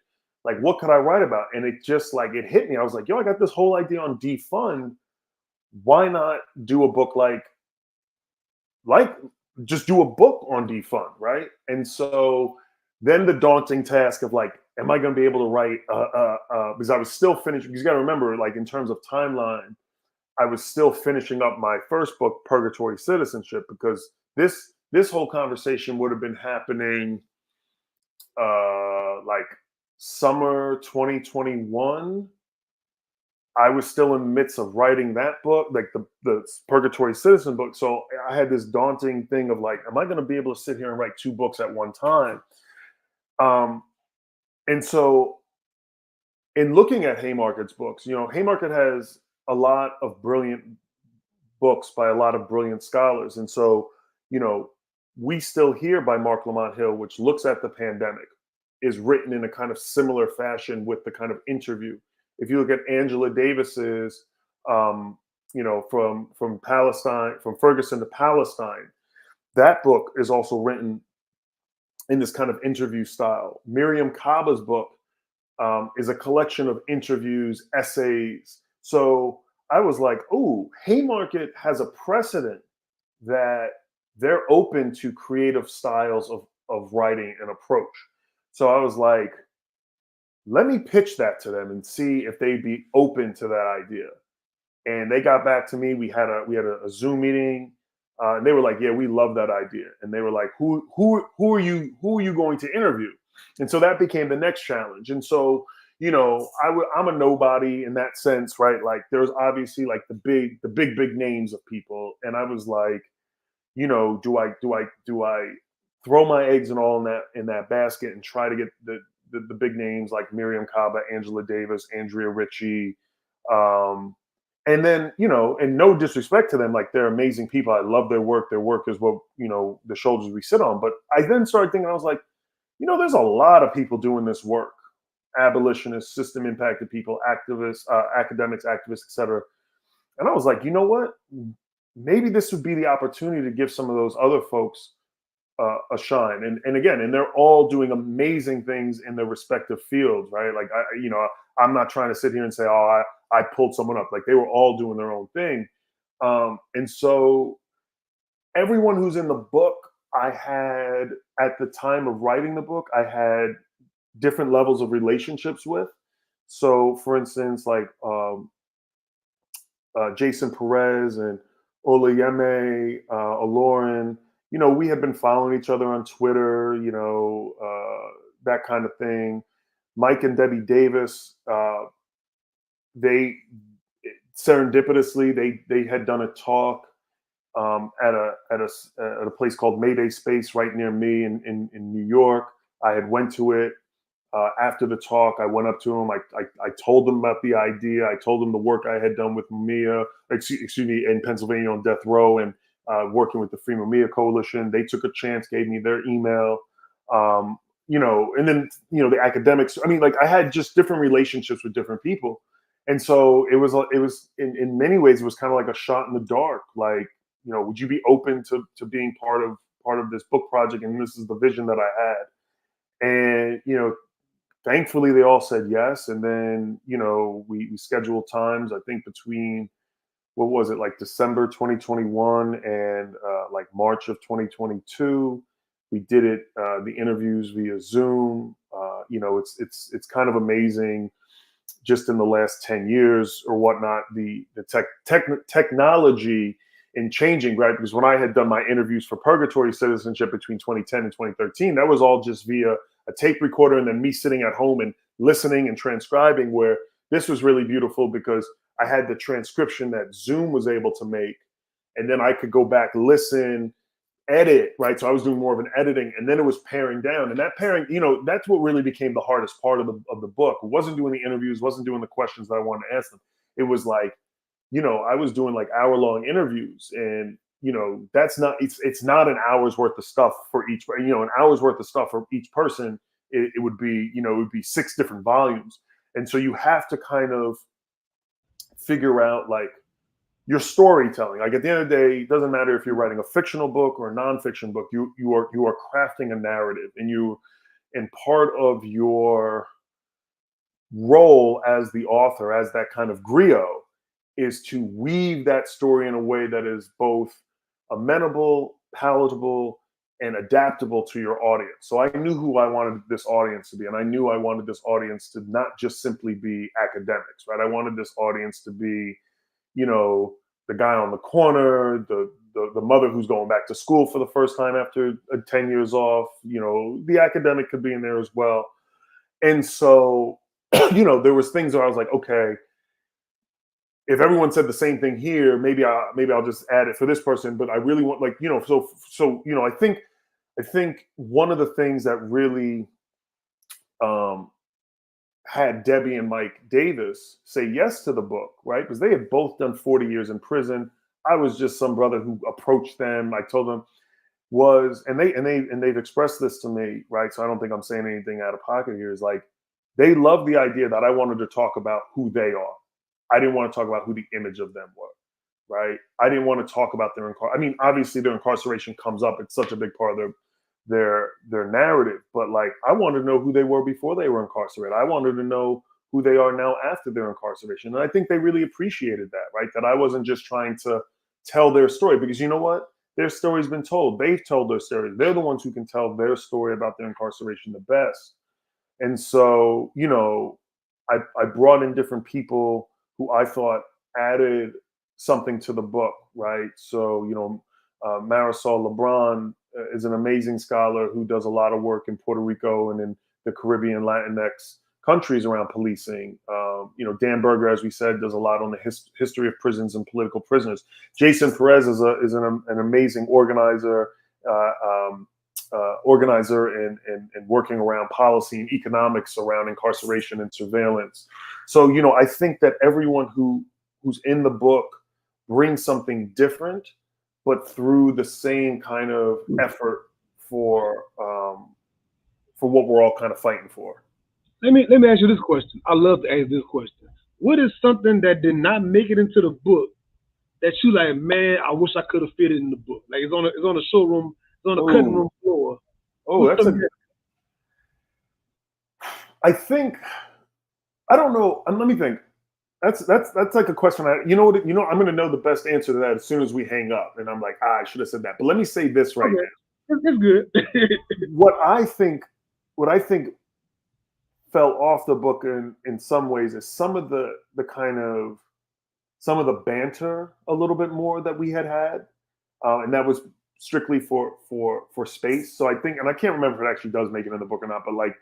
[SPEAKER 2] Like, what could I write about? And it just like it hit me. I was like, yo, I got this whole idea on defund. Why not do a book like just do a book on defund, right? And so then the daunting task of like, am I going to be able to write? Because I was still finishing. Because you got to remember, like in terms of timeline, I was still finishing up my first book, Purgatory Citizenship, because this whole conversation would have been happening like summer 2021. I was still in the midst of writing that book, like the Purgatory Citizen book. So I had this daunting thing of like, am I going to be able to sit here and write two books at one time? Um, and so in looking at Haymarket's books, Haymarket has a lot of brilliant books by a lot of brilliant scholars. And so, We Still Here by Mark Lamont Hill, which looks at the pandemic, is written in a kind of similar fashion with the kind of interview. If you look at Angela Davis's, from Palestine, from Ferguson to Palestine, that book is also written in this kind of interview style. Miriam Kaba's book is a collection of interviews, essays. So I was like, oh, Haymarket has a precedent that they're open to creative styles of writing and approach. So I was like, let me pitch that to them and see if they'd be open to that idea. And they got back to me. We had a Zoom meeting, and they were like, "Yeah, we love that idea." And they were like, "Who are you going to interview?" And so that became the next challenge. And so I'm a nobody in that sense, right? Like there's obviously like the big names of people, and I was like, do I throw my eggs and all in that basket and try to get the big names like Miriam Kaba, Angela Davis, Andrea Ritchie, um, and then and no disrespect to them, like they're amazing people. I love their work. Their work is what the shoulders we sit on. But I then started thinking, I was like, there's a lot of people doing this work: abolitionists, system impacted people, activists, academics, activists, etc. And I was like, you know what? Maybe this would be the opportunity to give some of those other folks a shine. And again, and they're all doing amazing things in their respective fields, right? Like I'm not trying to sit here and say, oh, I pulled someone up. Like they were all doing their own thing. And so everyone who's in the book, I had at the time of writing the book, I had different levels of relationships with. So, for instance, like Jason Perez and Olayeme, Aloran, we had been following each other on Twitter, that kind of thing. Mike and Debbie Davis, they serendipitously they had done a talk at a place called Mayday Space right near me in New York. I had went to it. After the talk, I went up to him. I told them about the idea. I told them the work I had done with Mumia, excuse me, in Pennsylvania on death row, and working with the Free Mumia Coalition. They took a chance, gave me their email, and then the academics. I mean, like I had just different relationships with different people, and so it was in many ways it was kind of like a shot in the dark. Like, would you be open to being part of this book project? And this is the vision that I had, and thankfully they all said yes. And then we scheduled times, I think between, what was it, like December 2021 and like March of 2022. We did it, the interviews via Zoom. It's kind of amazing, just in the last 10 years or whatnot, the technology in changing, right? Because when I had done my interviews for Purgatory Citizenship between 2010 and 2013, that was all just via a tape recorder and then me sitting at home and listening and transcribing, where this was really beautiful because I had the transcription that Zoom was able to make, and then I could go back, listen, edit, right? So I was doing more of an editing, and then it was paring down. And that paring, that's what really became the hardest part of the book. It wasn't doing the interviews, wasn't doing the questions that I wanted to ask them. It was like, I was doing like hour-long interviews, and that's not, it's not an hour's worth of stuff for each, an hour's worth of stuff for each person. It would be, it would be 6 different volumes. And so you have to kind of figure out like your storytelling. Like at the end of the day, it doesn't matter if you're writing a fictional book or a nonfiction book. You are crafting a narrative, and part of your role as the author, as that kind of griot, is to weave that story in a way that is both amenable, palatable, and adaptable to your audience. So I knew who I wanted this audience to be, and I knew I wanted this audience to not just simply be academics, right? I wanted this audience to be, the guy on the corner, the mother who's going back to school for the first time after 10 years off. The academic could be in there as well. And so, there was things where I was like, okay, if everyone said the same thing here, maybe I'll just add it for this person. But I really want, like, I think one of the things that really had Debbie and Mike Davis say yes to the book, right? Because they had both done 40 years in prison. I was just some brother who approached them. I told them they've expressed this to me, right? So I don't think I'm saying anything out of pocket here. Is like, they love the idea that I wanted to talk about who they are. I didn't want to talk about who the image of them were, right? I didn't want to talk about their I mean, obviously their incarceration comes up. It's such a big part of their narrative. But like, I wanted to know who they were before they were incarcerated. I wanted to know who they are now after their incarceration. And I think they really appreciated that, right? That I wasn't just trying to tell their story, because you know what? Their story's been told. They've told their story. They're the ones who can tell their story about their incarceration the best. And so, I brought in different people who I thought added something to the book, right? So, Marisol LeBron is an amazing scholar who does a lot of work in Puerto Rico and in the Caribbean, Latinx countries around policing. Dan Berger, as we said, does a lot on the history of prisons and political prisoners. Jason Perez is an amazing organizer, and working around policy and economics around incarceration and surveillance. So, I think that everyone who's in the book brings something different, but through the same kind of effort for what we're all kind of fighting for.
[SPEAKER 1] Let me ask you this question. I love to ask this question. What is something that did not make it into the book that you like, man, I wish I could have fit it in the book? Like it's on the showroom, it's on the cutting
[SPEAKER 2] Oh,
[SPEAKER 1] room floor.
[SPEAKER 2] oh,
[SPEAKER 1] What's
[SPEAKER 2] that's
[SPEAKER 1] something
[SPEAKER 2] I think, I don't know. Let me think. That's like a question. I'm going to know the best answer to that as soon as we hang up. And I'm like, I should have said that. But let me say this right
[SPEAKER 1] okay?
[SPEAKER 2] now.
[SPEAKER 1] It's good.
[SPEAKER 2] What I think, what I think fell off the book in some ways is the kind of some of the banter a little bit more that we had, and that was strictly for space. So I think, and I can't remember if it actually does make it in the book or not, but like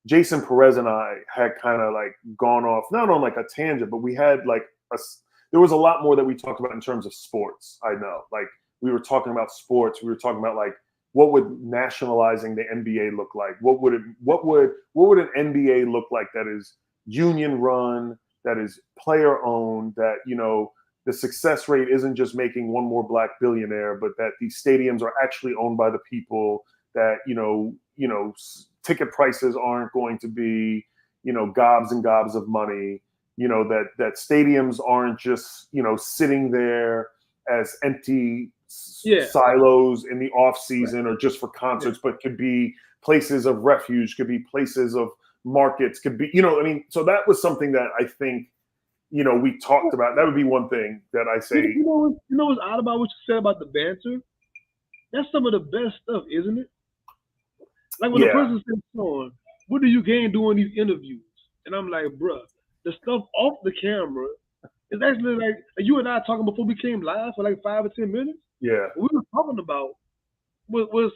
[SPEAKER 2] Jason Perez and I had kind of like gone off not on like a tangent, but we had like there was a lot more that we talked about in terms of sports. I know, like we were talking about sports. We were talking about like what would nationalizing the NBA look like? What would an NBA look like that is union run, that is player owned, that the success rate isn't just making one more black billionaire, but that these stadiums are actually owned by the people, that ticket prices aren't going to be gobs and gobs of money, that stadiums aren't just sitting there as empty
[SPEAKER 1] Yeah,
[SPEAKER 2] silos in the off
[SPEAKER 1] right.
[SPEAKER 2] season or just for
[SPEAKER 1] Yeah.
[SPEAKER 2] concerts, but could be places of refuge, could be places of markets, could be, I mean, so that was something that I think, we talked about. That would be one thing that I
[SPEAKER 1] You know,
[SPEAKER 2] say,
[SPEAKER 1] you know, you know what's odd about what you said about the banter? That's some of the best stuff, isn't it? Like when a
[SPEAKER 2] yeah,
[SPEAKER 1] person says, "Sean, what do you gain doing these interviews?" And I'm like, "Bruh, the stuff off the camera is actually like you and I talking before we came live for like 5 or 10 minutes.
[SPEAKER 2] yeah,
[SPEAKER 1] What we were talking about was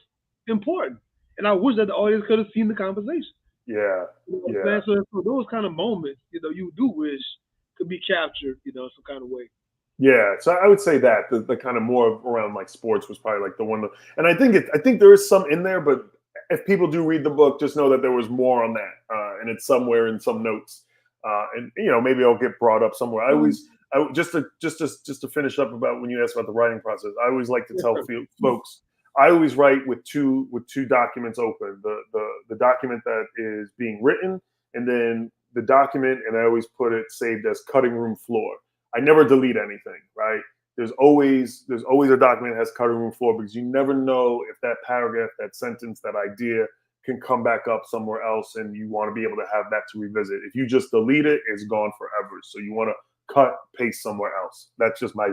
[SPEAKER 1] important, and I wish that the audience could have seen the conversation.
[SPEAKER 2] yeah,
[SPEAKER 1] You know what I'm
[SPEAKER 2] yeah.
[SPEAKER 1] saying? So those kind of moments, you do wish could be captured, some kind of way.
[SPEAKER 2] Yeah, so I would say that the kind of more around like sports was probably like the one, and I think there is some in there, but if people do read the book, just know that there was more on that, and it's somewhere in some notes, and maybe it'll get brought up somewhere. Just to finish up about when you asked about the writing process, I always like to
[SPEAKER 1] Yes,
[SPEAKER 2] tell
[SPEAKER 1] sir.
[SPEAKER 2] folks, I always write with two documents open, the document that is being written, and then the document, and I always put it saved as cutting room floor. I never delete anything, right? There's always a document that has cutting room floor, because you never know if that paragraph, that sentence, that idea can come back up somewhere else, and you want to be able to have that to revisit. If you just delete it, it's gone forever. So you want to cut, paste somewhere else. That's just my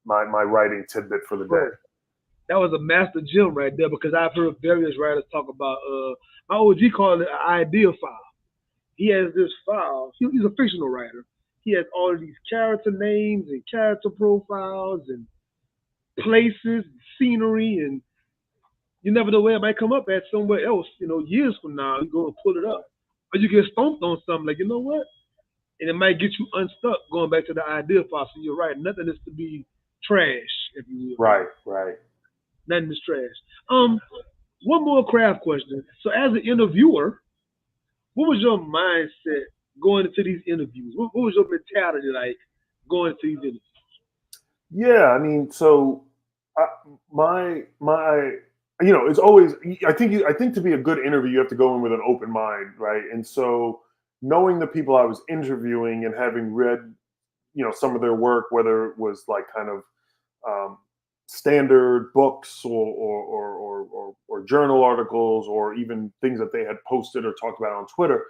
[SPEAKER 2] writing tidbit for the day.
[SPEAKER 1] Bro, that was a master gem right there because I've heard various writers talk about my OG called it an idea file. He has this file. He's a fictional writer. He has all of these character names and character profiles and places, and scenery, and you never know where it might come up at somewhere else. Years from now, you go and pull it up, or you get stumped on something like, what? And it might get you unstuck going back to the idea file. So you're right. Nothing is to be trash, if you will.
[SPEAKER 2] Right, right.
[SPEAKER 1] Nothing is trash. Um, One more craft question. So, as an interviewer, what was your mindset going into these interviews? What was your mentality like going into these interviews?
[SPEAKER 2] Yeah, I mean, so uh, my it's always, I think to be a good interview you have to go in with an open mind, right? And so knowing the people I was interviewing and having read some of their work, whether it was like kind of um, standard books or journal articles, or even things that they had posted or talked about on Twitter.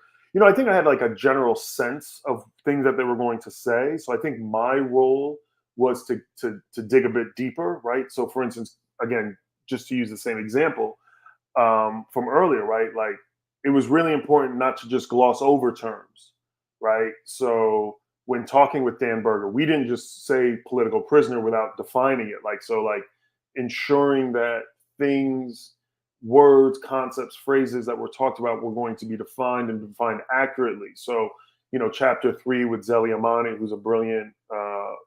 [SPEAKER 2] I think I had like a general sense of things that they were going to say. So I think my role was to dig a bit deeper, right? So for instance, again, just to use the same example from earlier, right? Like it was really important not to just gloss over terms, right? So when talking with Dan Berger, we didn't just say political prisoner without defining it. Like ensuring that things, words, concepts, phrases that were talked about were going to be defined and defined accurately. So, chapter 3 with Zeli Amani, who's a brilliant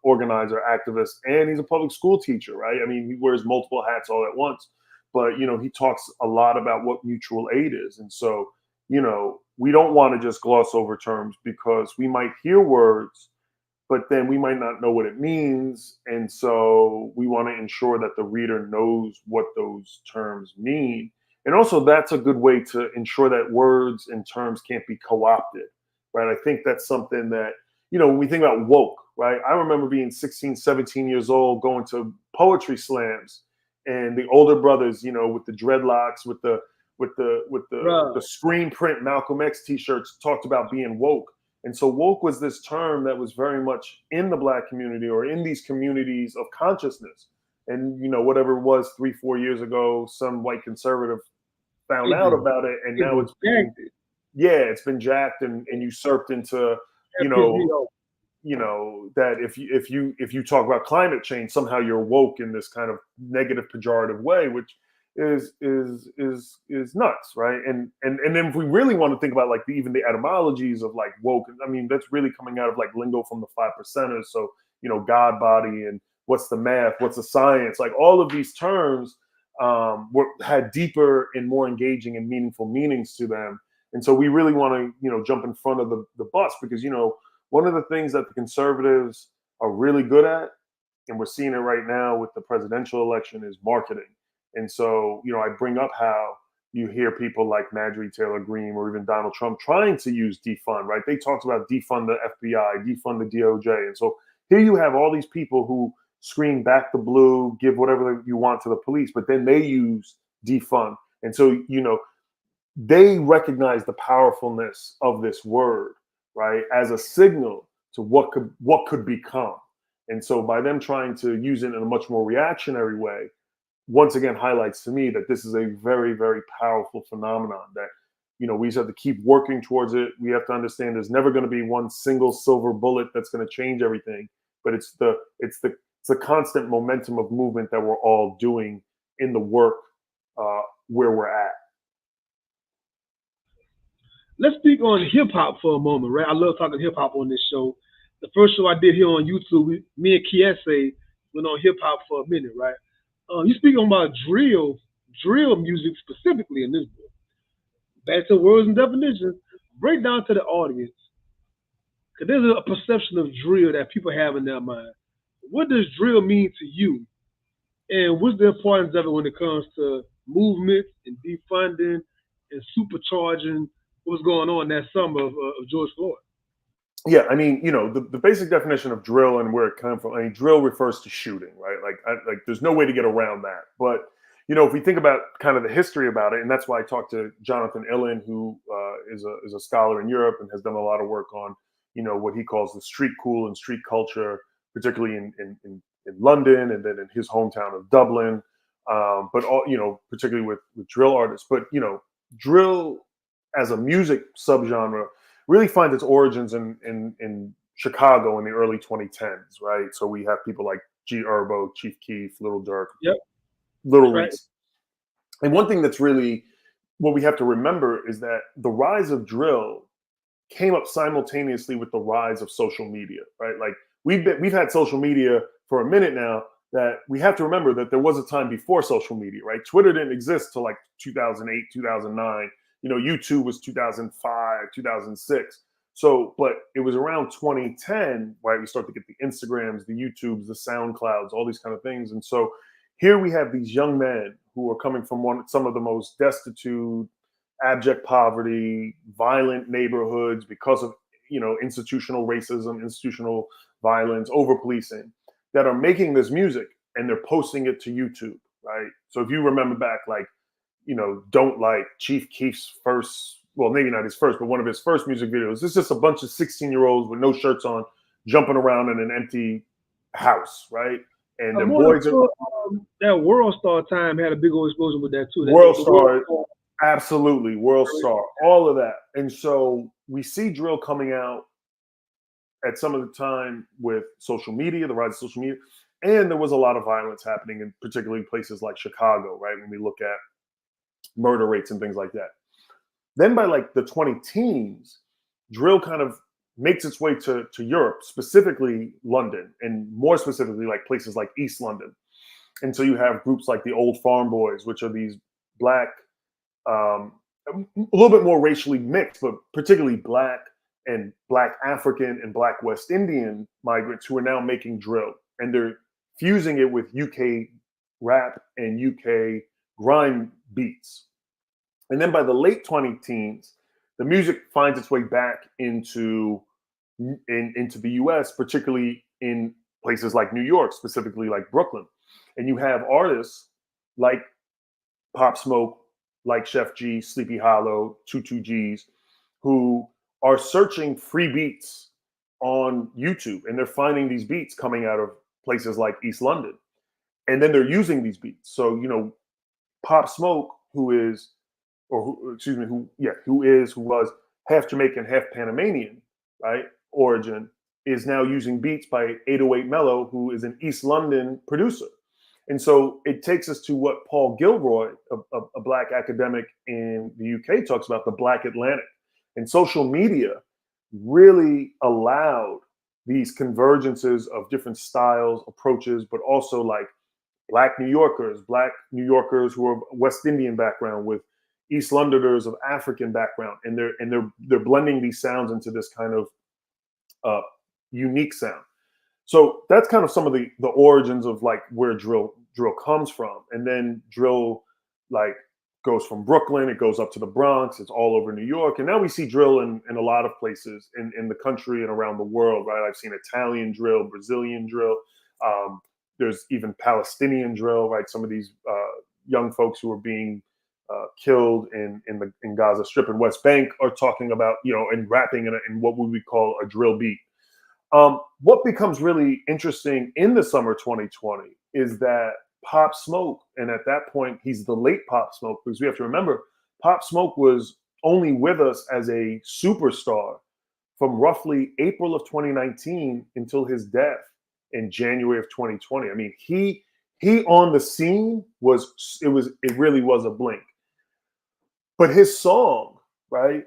[SPEAKER 2] organizer, activist, and he's a public school teacher, right? I mean, he wears multiple hats all at once, but, he talks a lot about what mutual aid is. And so, we don't want to just gloss over terms because we might hear words, but then we might not know what it means. And so we want to ensure that the reader knows what those terms mean. And also, that's a good way to ensure that words and terms can't be co-opted, right? I think that's something that, when we think about woke, right? I remember being 16, 17 years old, going to poetry slams, and the older brothers, with the dreadlocks, with the screen print Malcolm X t-shirts, talked about being woke. And so woke was this term that was very much in the Black community or in these communities of consciousness. And, whatever it was 3-4 years ago, some white conservative found out about it. And now it's been jacked and usurped into, that if you talk about climate change, somehow you're woke in this kind of negative pejorative way, which is nuts, right? And then if we really want to think about like even the etymologies of like woke, I mean, that's really coming out of like lingo from the 5%ers. So, God body and what's the math, what's the science, like all of these terms had deeper and more engaging and meaningful meanings to them. And so we really want to, jump in front of the bus because, one of the things that the conservatives are really good at, and we're seeing it right now with the presidential election, is marketing. And so, I bring up how you hear people like Marjorie Taylor Greene or even Donald Trump trying to use defund, right? They talked about defund the FBI, defund the DOJ. And so here you have all these people who scream back the blue, give whatever you want to the police, but then they use defund. And so, they recognize the powerfulness of this word, right, as a signal to what could become. And so by them trying to use it in a much more reactionary way, once again highlights to me that this is a very, very powerful phenomenon that, we just have to keep working towards it. We have to understand there's never going to be one single silver bullet that's going to change everything, but it's the constant momentum of movement that we're all doing in the work where we're at.
[SPEAKER 1] Let's speak on hip hop for a moment, right? I love talking hip hop on this show. The first show I did here on YouTube, me and Kiese went on hip hop for a minute, right? You speaking about drill music specifically in this book. Back to words and definitions, break down to the audience, because there's a perception of drill that people have in their mind. What does drill mean to you? And what's the importance of it when it comes to movement and defunding and supercharging what's going on that summer of George Floyd?
[SPEAKER 2] Yeah, I mean, the basic definition of drill and where it comes from. I mean, drill refers to shooting, right? Like there's no way to get around that. But if we think about kind of the history about it, and that's why I talked to Jonathan Ilin, who is a scholar in Europe and has done a lot of work on, what he calls the street cool and street culture, particularly in London and then in his hometown of Dublin, but all, particularly with drill artists. But drill as a music subgenre really finds its origins in Chicago in the early 2010s, right? So we have people like G Herbo, Chief Keef, Little Durk,
[SPEAKER 1] Yep.
[SPEAKER 2] Little Reese. And one thing that's really what we have to remember is that the rise of drill came up simultaneously with the rise of social media, right? Like we've had social media for a minute now, that we have to remember that there was a time before social media, right? Twitter didn't exist till like 2008, 2009. YouTube was 2005, 2006. So, but it was around 2010, right? We start to get the Instagrams, the YouTubes, the SoundClouds, all these kind of things. And so here we have these young men who are coming from some of the most destitute, abject poverty, violent neighborhoods because of, institutional racism, institutional violence, over policing, that are making this music and they're posting it to YouTube, right? So if you remember back, like, Don't Like, Chief Keef's first, well, maybe not his first, but one of his first music videos. It's just a bunch of 16-year-olds with no shirts on, jumping around in an empty house, right? And the boys
[SPEAKER 1] are... that World Star time had a big old explosion with that too.
[SPEAKER 2] World Star, absolutely, World Star, all of that. And so we see drill coming out at some of the time with social media, the rise of social media, and there was a lot of violence happening in particularly places like Chicago, right? When we look at murder rates and things like that. Then by like the 20 teens, drill kind of makes its way to Europe, specifically London, and more specifically like places like East London. And so you have groups like the Old Farm Boys, which are these black, um, a little bit more racially mixed, but particularly black and black African and black West Indian migrants who are now making drill, and they're fusing it with UK rap and UK grime beats. And then by the late 20 teens, the music finds its way back into the US, particularly in places like New York, specifically like Brooklyn. And you have artists like Pop Smoke, like Chef G, Sleepy Hollow, 22Gs, who are searching free beats on YouTube, and they're finding these beats coming out of places like East London. And then they're using these beats. So, Pop Smoke, who was half Jamaican, half Panamanian, right? Origin, is now using beats by 808 Mello, who is an East London producer. And so it takes us to what Paul Gilroy, a black academic in the UK, talks about, the Black Atlantic. And social media really allowed these convergences of different styles, approaches, but also like black New Yorkers who are West Indian background with East Londoners of African background, and they're blending these sounds into this kind of unique sound. So that's kind of some of the origins of like where drill comes from, and then drill like goes from Brooklyn, it goes up to the Bronx, it's all over New York, and now we see drill in a lot of places in the country and around the world, right? I've seen Italian drill, Brazilian drill. There's even Palestinian drill, right? Some of these young folks who are being killed in Gaza Strip and West Bank are talking about, and rapping in what we would call a drill beat. What becomes really interesting in the summer 2020 is that Pop Smoke, and at that point, he's the late Pop Smoke, because we have to remember, Pop Smoke was only with us as a superstar from roughly April of 2019 until his death in January of 2020. I mean, he on the scene it really was a blink. But his song, right,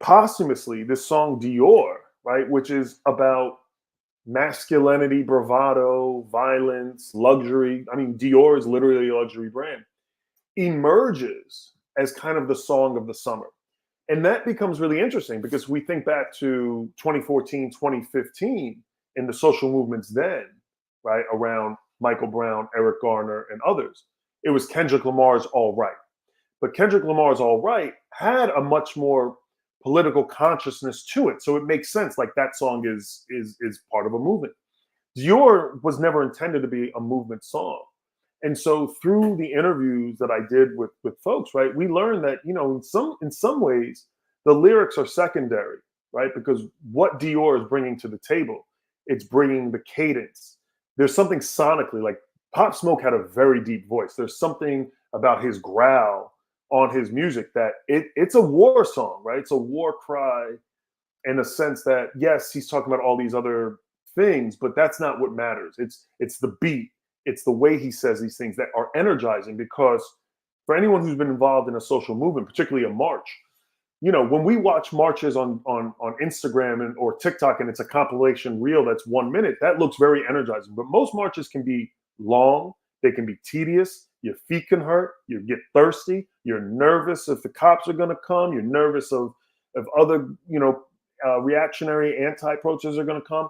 [SPEAKER 2] posthumously, this song Dior, right, which is about masculinity, bravado, violence, luxury. I mean, Dior is literally a luxury brand, emerges as kind of the song of the summer. And that becomes really interesting because we think back to 2014, 2015 in the social movements then, right, around Michael Brown, Eric Garner, and others. It was Kendrick Lamar's All Right. But Kendrick Lamar's All Right had a much more political consciousness to it. So it makes sense. Like that song is part of a movement. Dior was never intended to be a movement song. And so through the interviews that I did with folks, right, we learned that, in some ways, the lyrics are secondary, right? Because what Dior is bringing to the table, it's bringing the cadence. There's something sonically, like Pop Smoke had a very deep voice. There's something about his growl on his music that it's a war song, right? It's a war cry in a sense that, yes, he's talking about all these other things, but that's not what matters. It's the beat. It's the way he says these things that are energizing, because for anyone who's been involved in a social movement, particularly a march, when we watch marches on Instagram or TikTok and it's a compilation reel that's 1 minute, that looks very energizing. But most marches can be long, they can be tedious, your feet can hurt, you get thirsty, you're nervous if the cops are going to come, you're nervous of other, reactionary anti-protesters are going to come.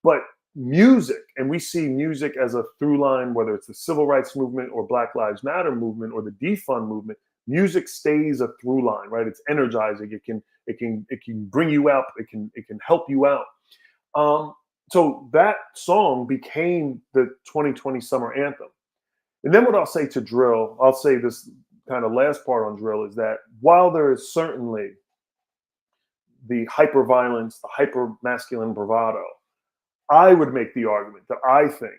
[SPEAKER 2] But music, and we see music as a through line, whether it's the civil rights movement or Black Lives Matter movement or the defund movement, music stays a through line, right? It's energizing. It can bring you out. It can help you out. So that song became the 2020 summer anthem. And then what I'll say to drill, I'll say this kind of last part on drill, is that while there is certainly the hyper violence, the hyper masculine bravado, I would make the argument that I think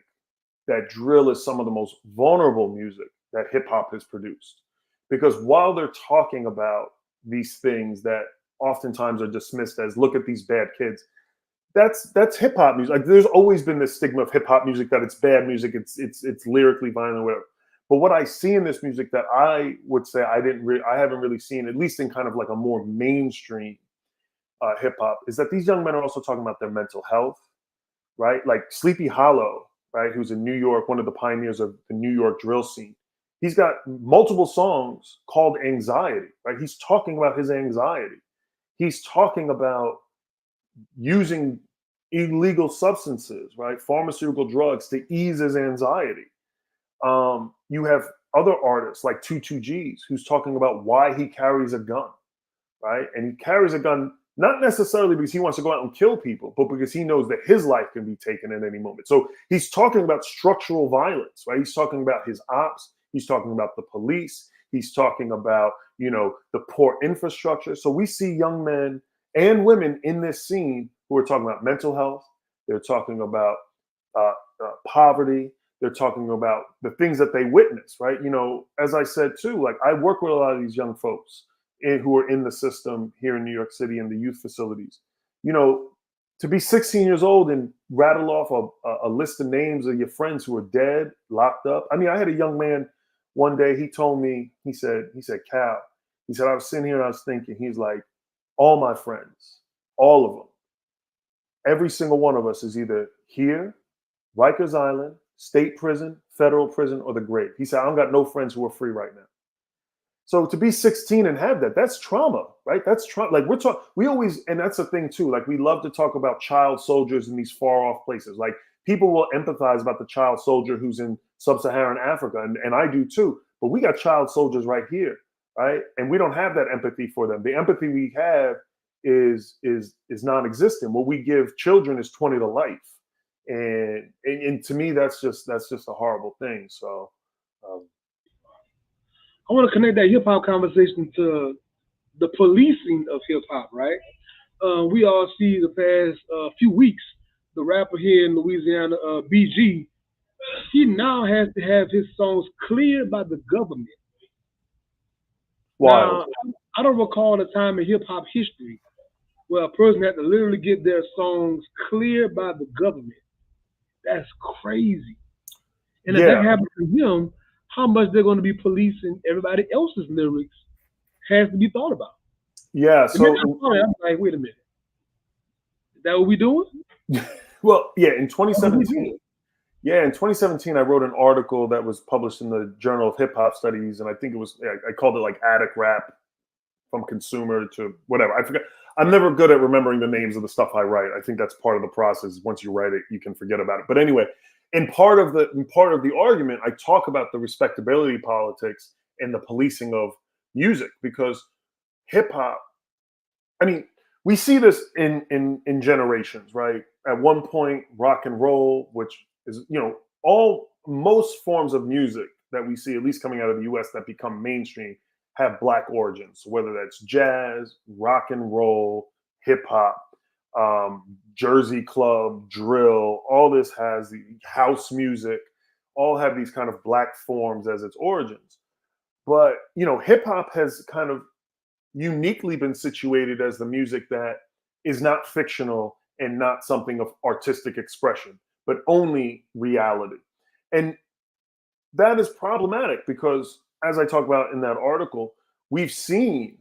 [SPEAKER 2] that drill is some of the most vulnerable music that hip hop has produced. Because while they're talking about these things that oftentimes are dismissed as, look at these bad kids. That's hip hop music. Like, there's always been this stigma of hip hop music that it's bad music, it's lyrically violent, or whatever. But what I see in this music that I would say I haven't really seen, at least in kind of like a more mainstream hip hop, is that these young men are also talking about their mental health, right? Like Sleepy Hollow, right, who's in New York, one of the pioneers of the New York drill scene. He's got multiple songs called Anxiety, right? He's talking about his anxiety. He's talking about using illegal substances, right, pharmaceutical drugs to ease his anxiety. You have other artists like 22Gs who's talking about why he carries a gun, right? And he carries a gun not necessarily because he wants to go out and kill people, but because he knows that his life can be taken at any moment. So he's talking about structural violence, right? He's talking about his ops. He's talking about the police. He's talking about, the poor infrastructure. So we see young men and women in this scene who are talking about mental health. They're talking about poverty. They're talking about the things that they witness, right? As I said too, like, I work with a lot of these young folks who are in the system here in New York City in the youth facilities. To be 16 years old and rattle off a list of names of your friends who are dead, locked up. I mean, I had a young man one day, he told me, he said, Cal, he said, I was sitting here and I was thinking, he's like, all my friends, all of them, every single one of us is either here, Rikers Island, state prison, federal prison, or the grave. He said, I don't got no friends who are free right now. So to be 16 and have that's trauma, right? That's trauma. Like, we always, and that's the thing too, like, we love to talk about child soldiers in these far off places. Like, people will empathize about the child soldier who's in sub-Saharan Africa, and I do too, but we got child soldiers right here, right? And we don't have that empathy for them. The empathy we have is non-existent. What we give children is 20 to life. And to me, that's just a horrible thing. So,
[SPEAKER 1] I want to connect that hip hop conversation to the policing of hip hop, right? We all see the past few weeks, the rapper here in Louisiana, BG, he now has to have his songs cleared by the government.
[SPEAKER 2] wild.
[SPEAKER 1] Now, I don't recall a time in hip hop history where a person had to literally get their songs cleared by the government. That's crazy. And if that
[SPEAKER 2] Yeah,
[SPEAKER 1] happens to him, how much they're going to be policing everybody else's lyrics has to be thought about.
[SPEAKER 2] yeah.
[SPEAKER 1] The minute I
[SPEAKER 2] So,
[SPEAKER 1] saw it, I'm like, wait a minute, is that what we doing?
[SPEAKER 2] well, yeah, in
[SPEAKER 1] That's what we
[SPEAKER 2] 2017,
[SPEAKER 1] doing.
[SPEAKER 2] yeah, in 2017, I wrote an article that was published in the Journal of Hip Hop Studies, and I think I called it like Attic Rap from consumer to whatever. I forget. I'm never good at remembering the names of the stuff I write. I think that's part of the process. Once you write it, you can forget about it. But anyway, in part of the argument, I talk about the respectability politics and the policing of music, because hip hop, I mean, we see this in generations, right? At one point, rock and roll, which is, all most forms of music that we see, at least coming out of the US, that become mainstream, have black origins. Whether that's jazz, rock and roll, hip hop, Jersey club, drill, all this has the house music, all have these kind of black forms as its origins. But hip hop has kind of uniquely been situated as the music that is not fictional and not something of artistic expression, but only reality. And that is problematic because, as I talk about in that article, we've seen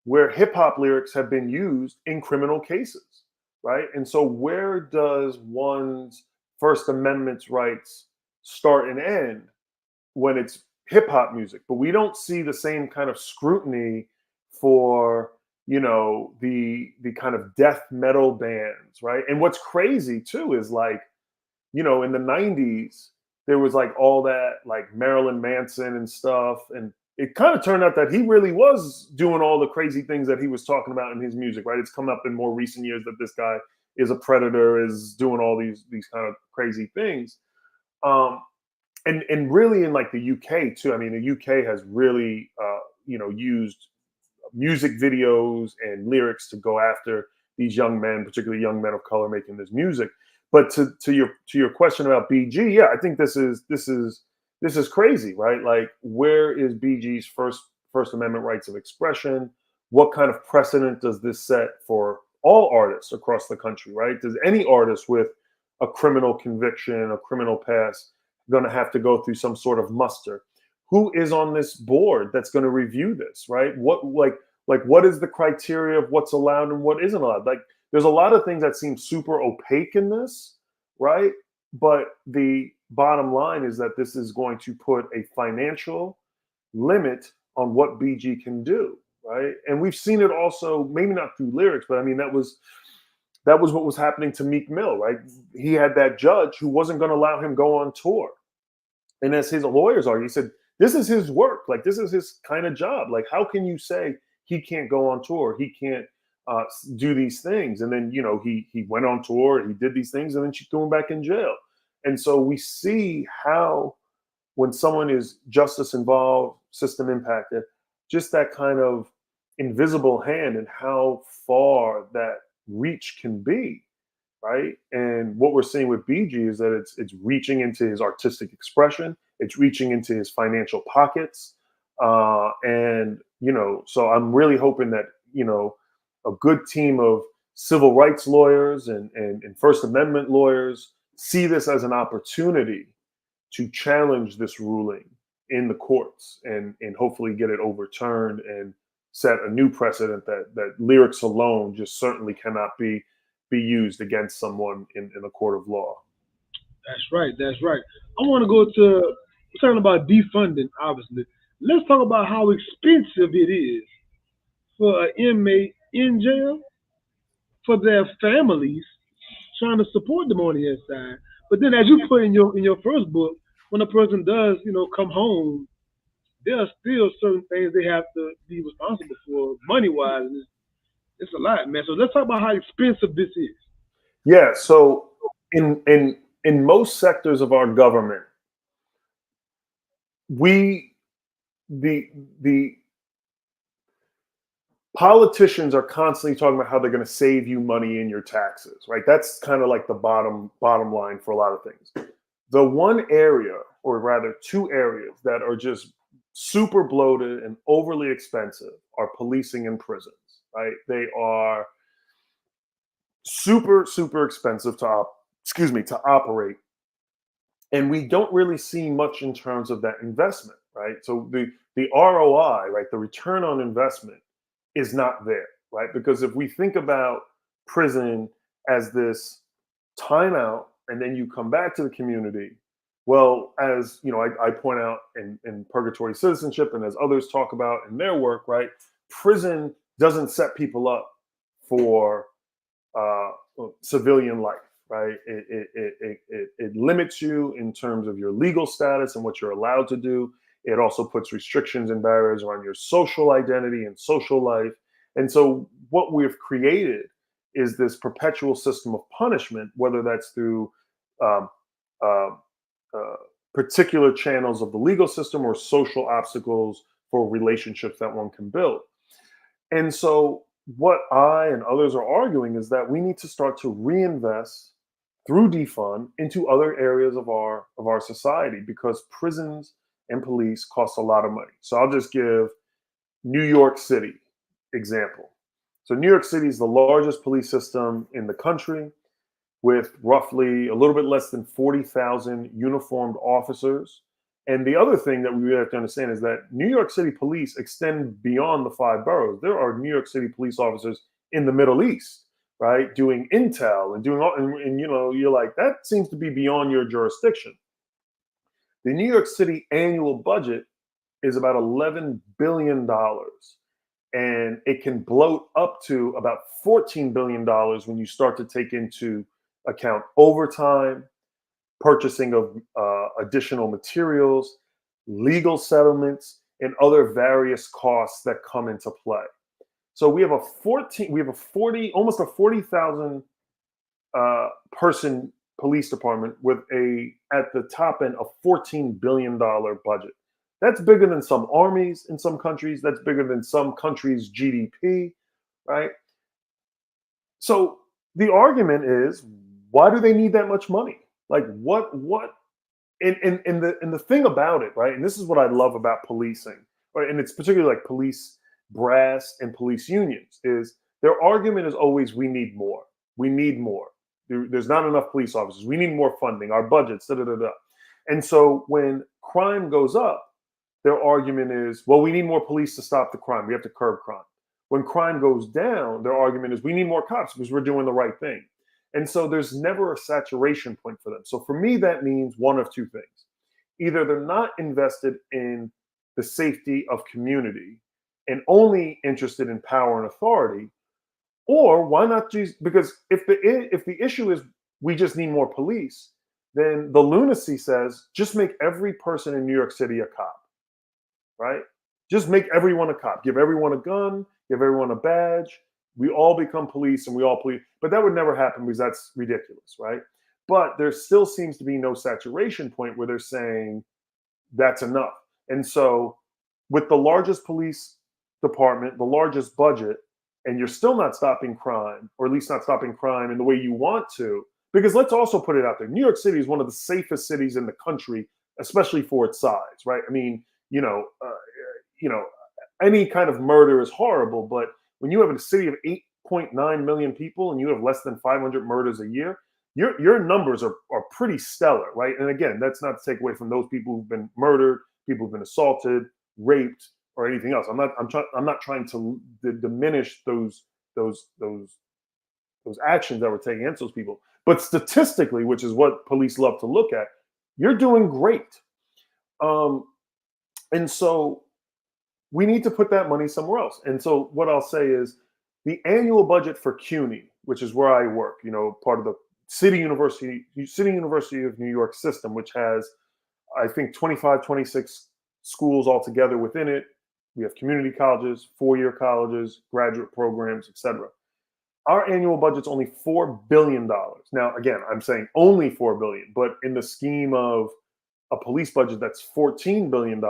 [SPEAKER 2] where hip hop lyrics have been used in criminal cases, right? And so, where does one's First Amendment rights start and end when it's hip hop music? But we don't see the same kind of scrutiny for the kind of death metal bands, right? And what's crazy too is, like, in the 90s there was like all that, like, Marilyn Manson and stuff, and it kind of turned out that he really was doing all the crazy things that he was talking about in his music, right? It's come up in more recent years that this guy is a predator, is doing all these kind of crazy things. um and really in, like, the UK too. I mean, the UK has really used music videos and lyrics to go after these young men, particularly young men of color making this music. But to your question about BG, yeah, I think this is crazy, right? Like, where is BG's First Amendment rights of expression? what kind of precedent does this set for all artists across the country, right? Does any artist with a criminal conviction, a criminal past, going to have to go through some sort of muster? Who is on this board that's going to review this, right? What what is the criteria of what's allowed and what isn't allowed? Like there's a lot of things that seem super opaque in this, right? But the bottom line is that this is going to put a financial limit on what BG can do, right? And we've seen it also, maybe not through lyrics, but I mean that was what was happening to Meek Mill, right? He had that judge who wasn't going to allow him go on tour, and as his lawyers are, he said, "This is his work. Like this is his kind of job. Like how can you say he can't go on tour? He can't do these things?" And then he went on tour, he did these things, and then she threw him back in jail. And so we see how when someone is justice involved, system impacted, just that kind of invisible hand and how far that reach can be, right? And what we're seeing with BG is that it's reaching into his artistic expression, it's reaching into his financial pockets, and so I'm really hoping that a good team of civil rights lawyers and First Amendment lawyers see this as an opportunity to challenge this ruling in the courts and hopefully get it overturned and set a new precedent that lyrics alone just certainly cannot be used against someone in a court of law.
[SPEAKER 1] That's right. That's right. I want to go to we're talking about defunding. Obviously, let's talk about how expensive it is for an inmate in jail, for their families trying to support them on the inside. But then, as you put in your first book, when a person does come home, there are still certain things they have to be responsible for money wise, and it's a lot, man. So let's talk about how expensive this is.
[SPEAKER 2] Yeah. So in most sectors of our government, we the politicians are constantly talking about how they're going to save you money in your taxes, right? That's kind of like the bottom line for a lot of things. The one area, or rather two areas, that are just super bloated and overly expensive are policing and prisons, right? They are super expensive to operate, and we don't really see much in terms of that investment, right? So the ROI, right, the return on investment is not there, right? Because if we think about prison as this timeout and then you come back to the community, well, as I point out in Purgatory Citizenship and as others talk about in their work, right? Prison doesn't set people up for uh, civilian life, right? It limits you in terms of your legal status and what you're allowed to do. It also puts restrictions and barriers around your social identity and social life. And so, what we've created is this perpetual system of punishment, whether that's through um, uh, uh, particular channels of the legal system or social obstacles for relationships that one can build. And so, what I and others are arguing is that we need to start to reinvest through defund into other areas of our society because prisons and police cost a lot of money. So I'll just give New York City example. So New York City is the largest police system in the country with roughly a little bit less than 40,000 uniformed officers. And the other thing that we really have to understand is that New York City police extend beyond the five boroughs. There are New York City police officers in the Middle East, right, doing intel and doing all, and you're like, that seems to be beyond your jurisdiction. The New York City annual budget is about $11 billion, and it can bloat up to about $14 billion when you start to take into account overtime, purchasing of additional materials, legal settlements, and other various costs that come into play. So we have a 40, almost a 40,000 person police department with at the top end, a $14 billion budget. That's bigger than some armies in some countries. That's bigger than some countries' GDP, right? So the argument is, why do they need that much money? Like what and the thing about it, right? And this is what I love about policing, right? And it's particularly like police brass and police unions is their argument is always we need more. We need more. There's not enough police officers. We need more funding. Our budgets, da da da da. And so when crime goes up, their argument is, well, we need more police to stop the crime. We have to curb crime. When crime goes down, their argument is we need more cops because we're doing the right thing. And so there's never a saturation point for them. So for me, that means one of two things. Either they're not invested in the safety of community and only interested in power and authority, or why not just because if the issue is we just need more police, then the lunacy says just make every person in New York City a cop, right? Just make everyone a cop, give everyone a gun, give everyone a badge. We all become police and we all police. But that would never happen because that's ridiculous, right? But there still seems to be no saturation point where they're saying that's enough. And so, with the largest police department, the largest budget, and you're still not stopping crime, or at least not stopping crime in the way you want to, because let's also put it out there. New York City is one of the safest cities in the country, especially for its size, right? I mean, you know, any kind of murder is horrible, but when you have a city of 8.9 million people and you have less than 500 murders a year, your numbers are pretty stellar, right? And again, that's not to take away from those people who've been murdered, people who've been assaulted, raped, or anything else. I'm not trying to diminish those actions that were taken against those people. But statistically, which is what police love to look at, you're doing great. And so we need to put that money somewhere else. And so what I'll say is the annual budget for CUNY, which is where I work, part of the City University of New York system, which has, I think, 25, 26 schools altogether within it. We have community colleges, four-year colleges, graduate programs, etc. Our annual budget's only $4 billion. Now, again, I'm saying only $4 billion, but in the scheme of a police budget that's $14 billion,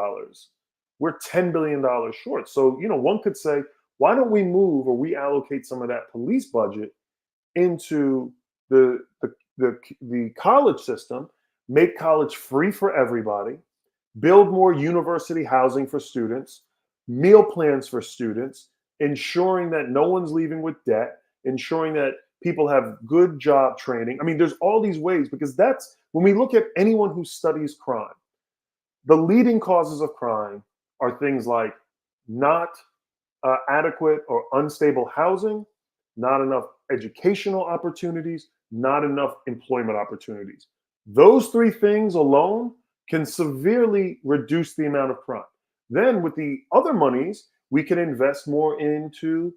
[SPEAKER 2] we're $10 billion short. So, one could say, why don't we move or reallocate some of that police budget into the college system, make college free for everybody, build more university housing for students, meal plans for students, ensuring that no one's leaving with debt, ensuring that people have good job training. I mean, there's all these ways, because that's when we look at anyone who studies crime, the leading causes of crime are things like not adequate or unstable housing, not enough educational opportunities, not enough employment opportunities. Those three things alone can severely reduce the amount of crime. Then with the other monies, we can invest more into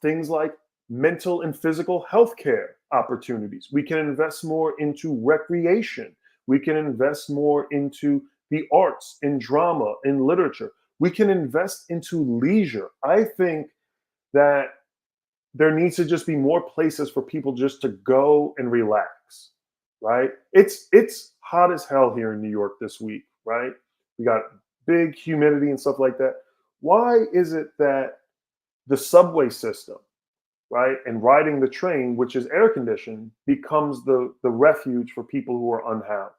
[SPEAKER 2] things like mental and physical health care opportunities. We can invest more into recreation. We can invest more into the arts, in drama, in literature. We can invest into leisure. I think that there needs to just be more places for people just to go and relax, right? It's hot as hell here in New York this week, right? We got big humidity and stuff like that. Why is it that the subway system, right, and riding the train, which is air conditioned, becomes the refuge for people who are unhoused?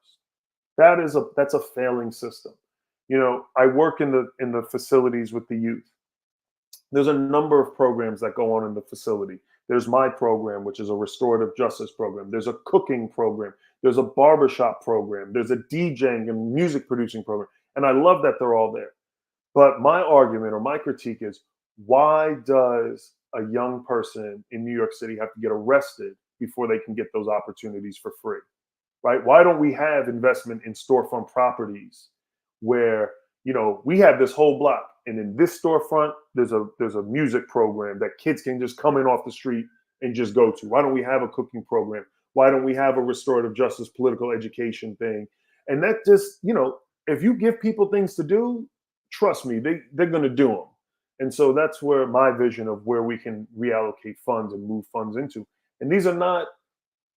[SPEAKER 2] That's a failing system. I work in the facilities with the youth. There's a number of programs that go on in the facility. There's my program, which is a restorative justice program. There's a cooking program. There's a barbershop program. There's a DJing and music producing program. And I love that they're all there. But my argument or my critique is, why does a young person in New York City have to get arrested before they can get those opportunities for free? Right? Why don't we have investment in storefront properties where, we have this whole block, and in this storefront, there's a music program that kids can just come in off the street and just go to? Why don't we have a cooking program? Why don't we have a restorative justice political education thing? And that just, if you give people things to do, trust me, they're going to do them. And so that's where my vision of where we can reallocate funds and move funds into. And these are not,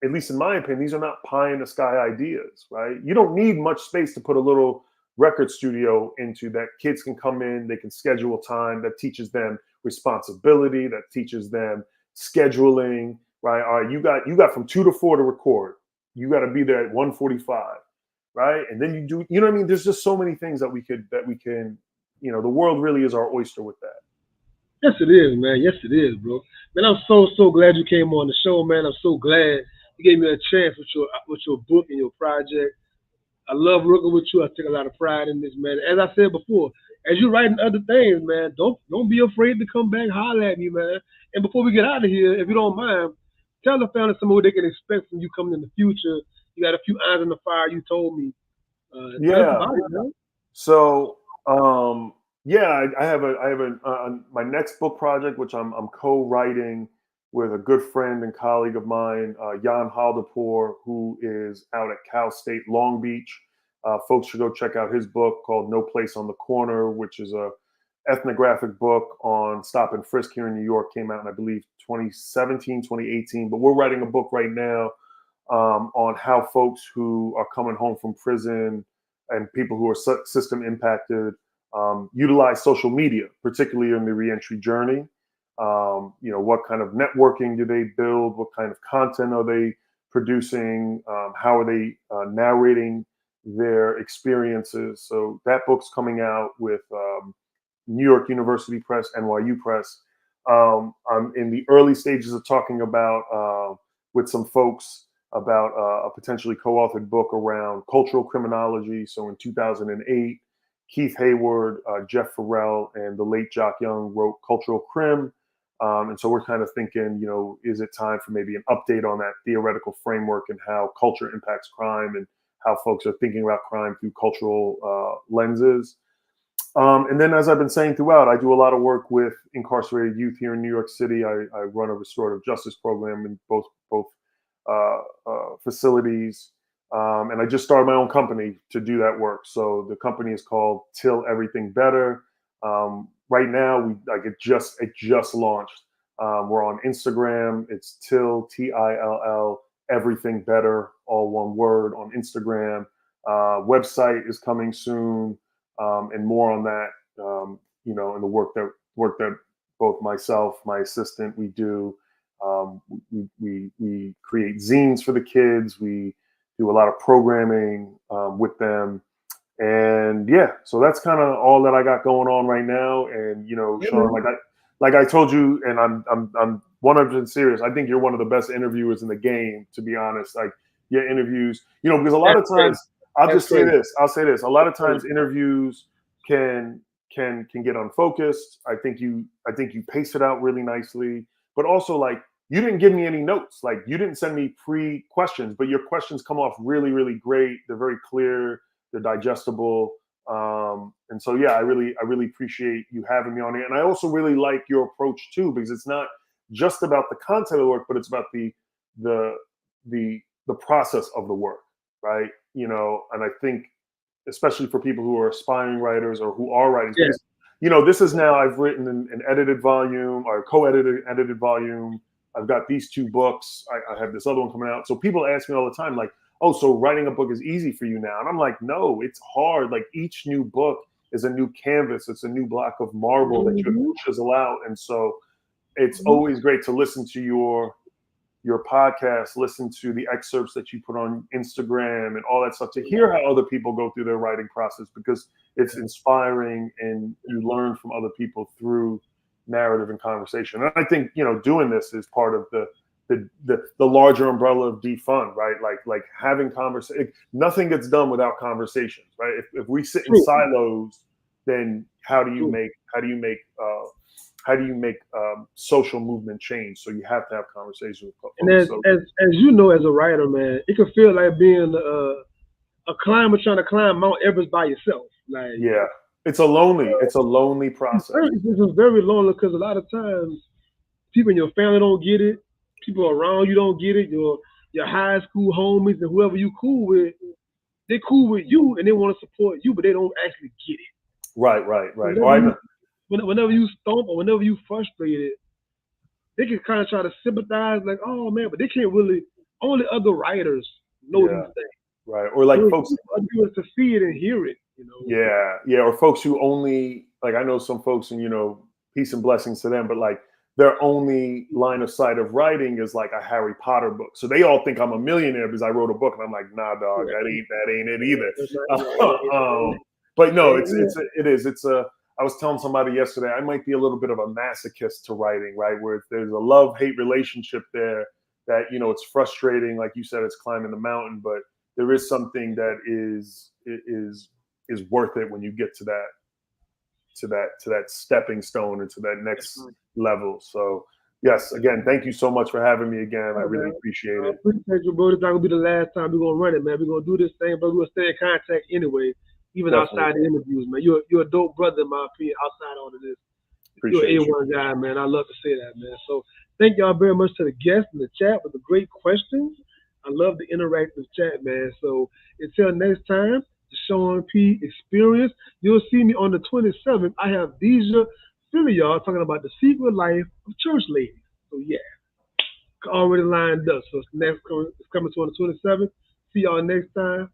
[SPEAKER 2] at least in my opinion, these are not pie in the sky ideas, right? You don't need much space to put a little record studio into that kids can come in, they can schedule time, that teaches them responsibility, that teaches them scheduling, right? All right, you got from 2 to 4 to record. You got to be there at 1:45, right? And then you do, what I mean? There's just so many things that we can, the world really is our oyster with that.
[SPEAKER 1] Yes, it is, man. Yes, it is, bro. Man, I'm so glad you came on the show, man. I'm so glad you gave me a chance with your book and your project. I love working with you. I take a lot of pride in this, man. As I said before, as you writing other things, man, don't be afraid to come back, holler at me, man. And before we get out of here, if you don't mind, tell the family some of what they can expect from you coming in the future. You got a few irons in the fire. You told me. Tell us
[SPEAKER 2] Yeah.
[SPEAKER 1] about it, man.
[SPEAKER 2] So yeah, I have my next book project, which I'm co-writing with a good friend and colleague of mine, Jan Halderpoor, who is out at Cal State Long Beach. Folks should go check out his book called No Place on the Corner, which is a ethnographic book on stop and frisk here in New York. Came out in, I believe, 2017, 2018. But we're writing a book right now on how folks who are coming home from prison and people who are system impacted utilize social media, particularly in the reentry journey. What kind of networking do they build? What kind of content are they producing? How are they narrating their experiences? So that book's coming out with New York University Press, NYU Press. I'm in the early stages of talking about with some folks about a potentially co-authored book around cultural criminology. So in 2008, Keith Hayward, Jeff Farrell, and the late Jock Young wrote Cultural Crim. And so we're kind of thinking, is it time for maybe an update on that theoretical framework and how culture impacts crime and how folks are thinking about crime through cultural lenses. And then, as I've been saying throughout, I do a lot of work with incarcerated youth here in New York City. I run a restorative justice program in both facilities, and I just started my own company to do that work. So the company is called Till Everything Better. Right now, it just launched. We're on Instagram. It's Till Till Everything Better, all one word on Instagram. Website is coming soon. And more on that, and the work that both myself, my assistant, we do. We create zines for the kids. We do a lot of programming with them, and yeah, so that's kind of all that I got going on right now. And
[SPEAKER 1] Yeah,
[SPEAKER 2] Sean,
[SPEAKER 1] man.
[SPEAKER 2] like I told you, and I'm 100% serious. I think you're one of the best interviewers in the game, to be honest. Like your interviews, because a lot
[SPEAKER 1] That's
[SPEAKER 2] of
[SPEAKER 1] crazy.
[SPEAKER 2] times I'll
[SPEAKER 1] That's
[SPEAKER 2] just say
[SPEAKER 1] crazy.
[SPEAKER 2] this. I'll say this. A lot of
[SPEAKER 1] That's crazy.
[SPEAKER 2] times interviews can get unfocused. I think you pace it out really nicely, but also like you didn't give me any notes. Like you didn't send me pre-questions, but your questions come off really, really great. They're very clear. They're digestible. And so yeah, I really appreciate you having me on here. And I also really like your approach too, because it's not just about the content of the work, but it's about the the process of the work, right? And I think especially for people who are aspiring writers or who are writing,
[SPEAKER 1] Yeah.
[SPEAKER 2] because this is now I've written an edited volume or co-edited volume. I've got these two books. I have this other one coming out. So people ask me all the time, like, oh, so writing a book is easy for you now? And I'm like, no, it's hard. Like each new book is a new canvas. It's a new block of marble that you have
[SPEAKER 1] Mm-hmm.
[SPEAKER 2] to chisel out. And so it's
[SPEAKER 1] Mm-hmm.
[SPEAKER 2] always great to listen to your podcast, listen to the excerpts that you put on Instagram and all that stuff, to hear how other people go through their writing process, because it's inspiring and you learn from other people through narrative and conversation. And I think, doing this is part of the larger umbrella of defund, right? Like having conversation. Nothing gets done without conversations, right? If we sit in
[SPEAKER 1] True.
[SPEAKER 2] silos, then
[SPEAKER 1] True.
[SPEAKER 2] how do you make social movement change? So you have to have conversations with
[SPEAKER 1] And
[SPEAKER 2] folks. So
[SPEAKER 1] as you know, as a writer, man, it can feel like being a climber trying to climb Mount Everest by yourself. Like
[SPEAKER 2] yeah, it's a lonely process.
[SPEAKER 1] this is very lonely because a lot of times people in your family don't get it, people around you don't get it. Your high school homies and whoever you cool with, they cool with you and they want to support you, but they don't actually get it.
[SPEAKER 2] Right, right,
[SPEAKER 1] So
[SPEAKER 2] right. Oh, I know.
[SPEAKER 1] whenever you stomp or whenever you frustrated, they can kind of try to sympathize, like, oh man, but they can't really. Only other writers know these
[SPEAKER 2] Yeah,
[SPEAKER 1] things.
[SPEAKER 2] right. Or
[SPEAKER 1] So
[SPEAKER 2] like
[SPEAKER 1] it's
[SPEAKER 2] folks.
[SPEAKER 1] other people to see it and hear it.
[SPEAKER 2] Yeah, yeah. Or folks who only, like, I know some folks, and peace and blessings to them, but like their only line of sight of writing is like a Harry Potter book. So they all think I'm a millionaire because I wrote a book, and I'm like, nah, dog,
[SPEAKER 1] Yeah,
[SPEAKER 2] that ain't it either.
[SPEAKER 1] it's not,
[SPEAKER 2] um, but no,
[SPEAKER 1] and,
[SPEAKER 2] it is. It's a. I was telling somebody yesterday, I might be a little bit of a masochist to writing, right? Where there's a love hate relationship there that, it's frustrating. Like you said, it's climbing the mountain, but there is something that is worth it when you get to that stepping stone into that next level. So yes, again, thank you so much for having me again. I
[SPEAKER 1] Yeah,
[SPEAKER 2] really
[SPEAKER 1] man.
[SPEAKER 2] appreciate
[SPEAKER 1] I
[SPEAKER 2] it.
[SPEAKER 1] appreciate you, bro. This not gonna be the last time we're gonna run it, man. We're gonna do this thing, but we're gonna stay in contact anyway, even
[SPEAKER 2] Definitely
[SPEAKER 1] outside the interviews, man. You're a dope brother in my opinion. Outside all of this, you're a
[SPEAKER 2] appreciate you.
[SPEAKER 1] A1 guy, man. I love to say that, man. So thank y'all very much to the guests in the chat for the great questions. I love the interactive chat, man. So until next time, the Sean P Experience. You'll see me on the 27th. I have Deja Philly, y'all, talking about the secret life of church ladies. So yeah, already lined up. So it's coming to on the 27th. See y'all next time.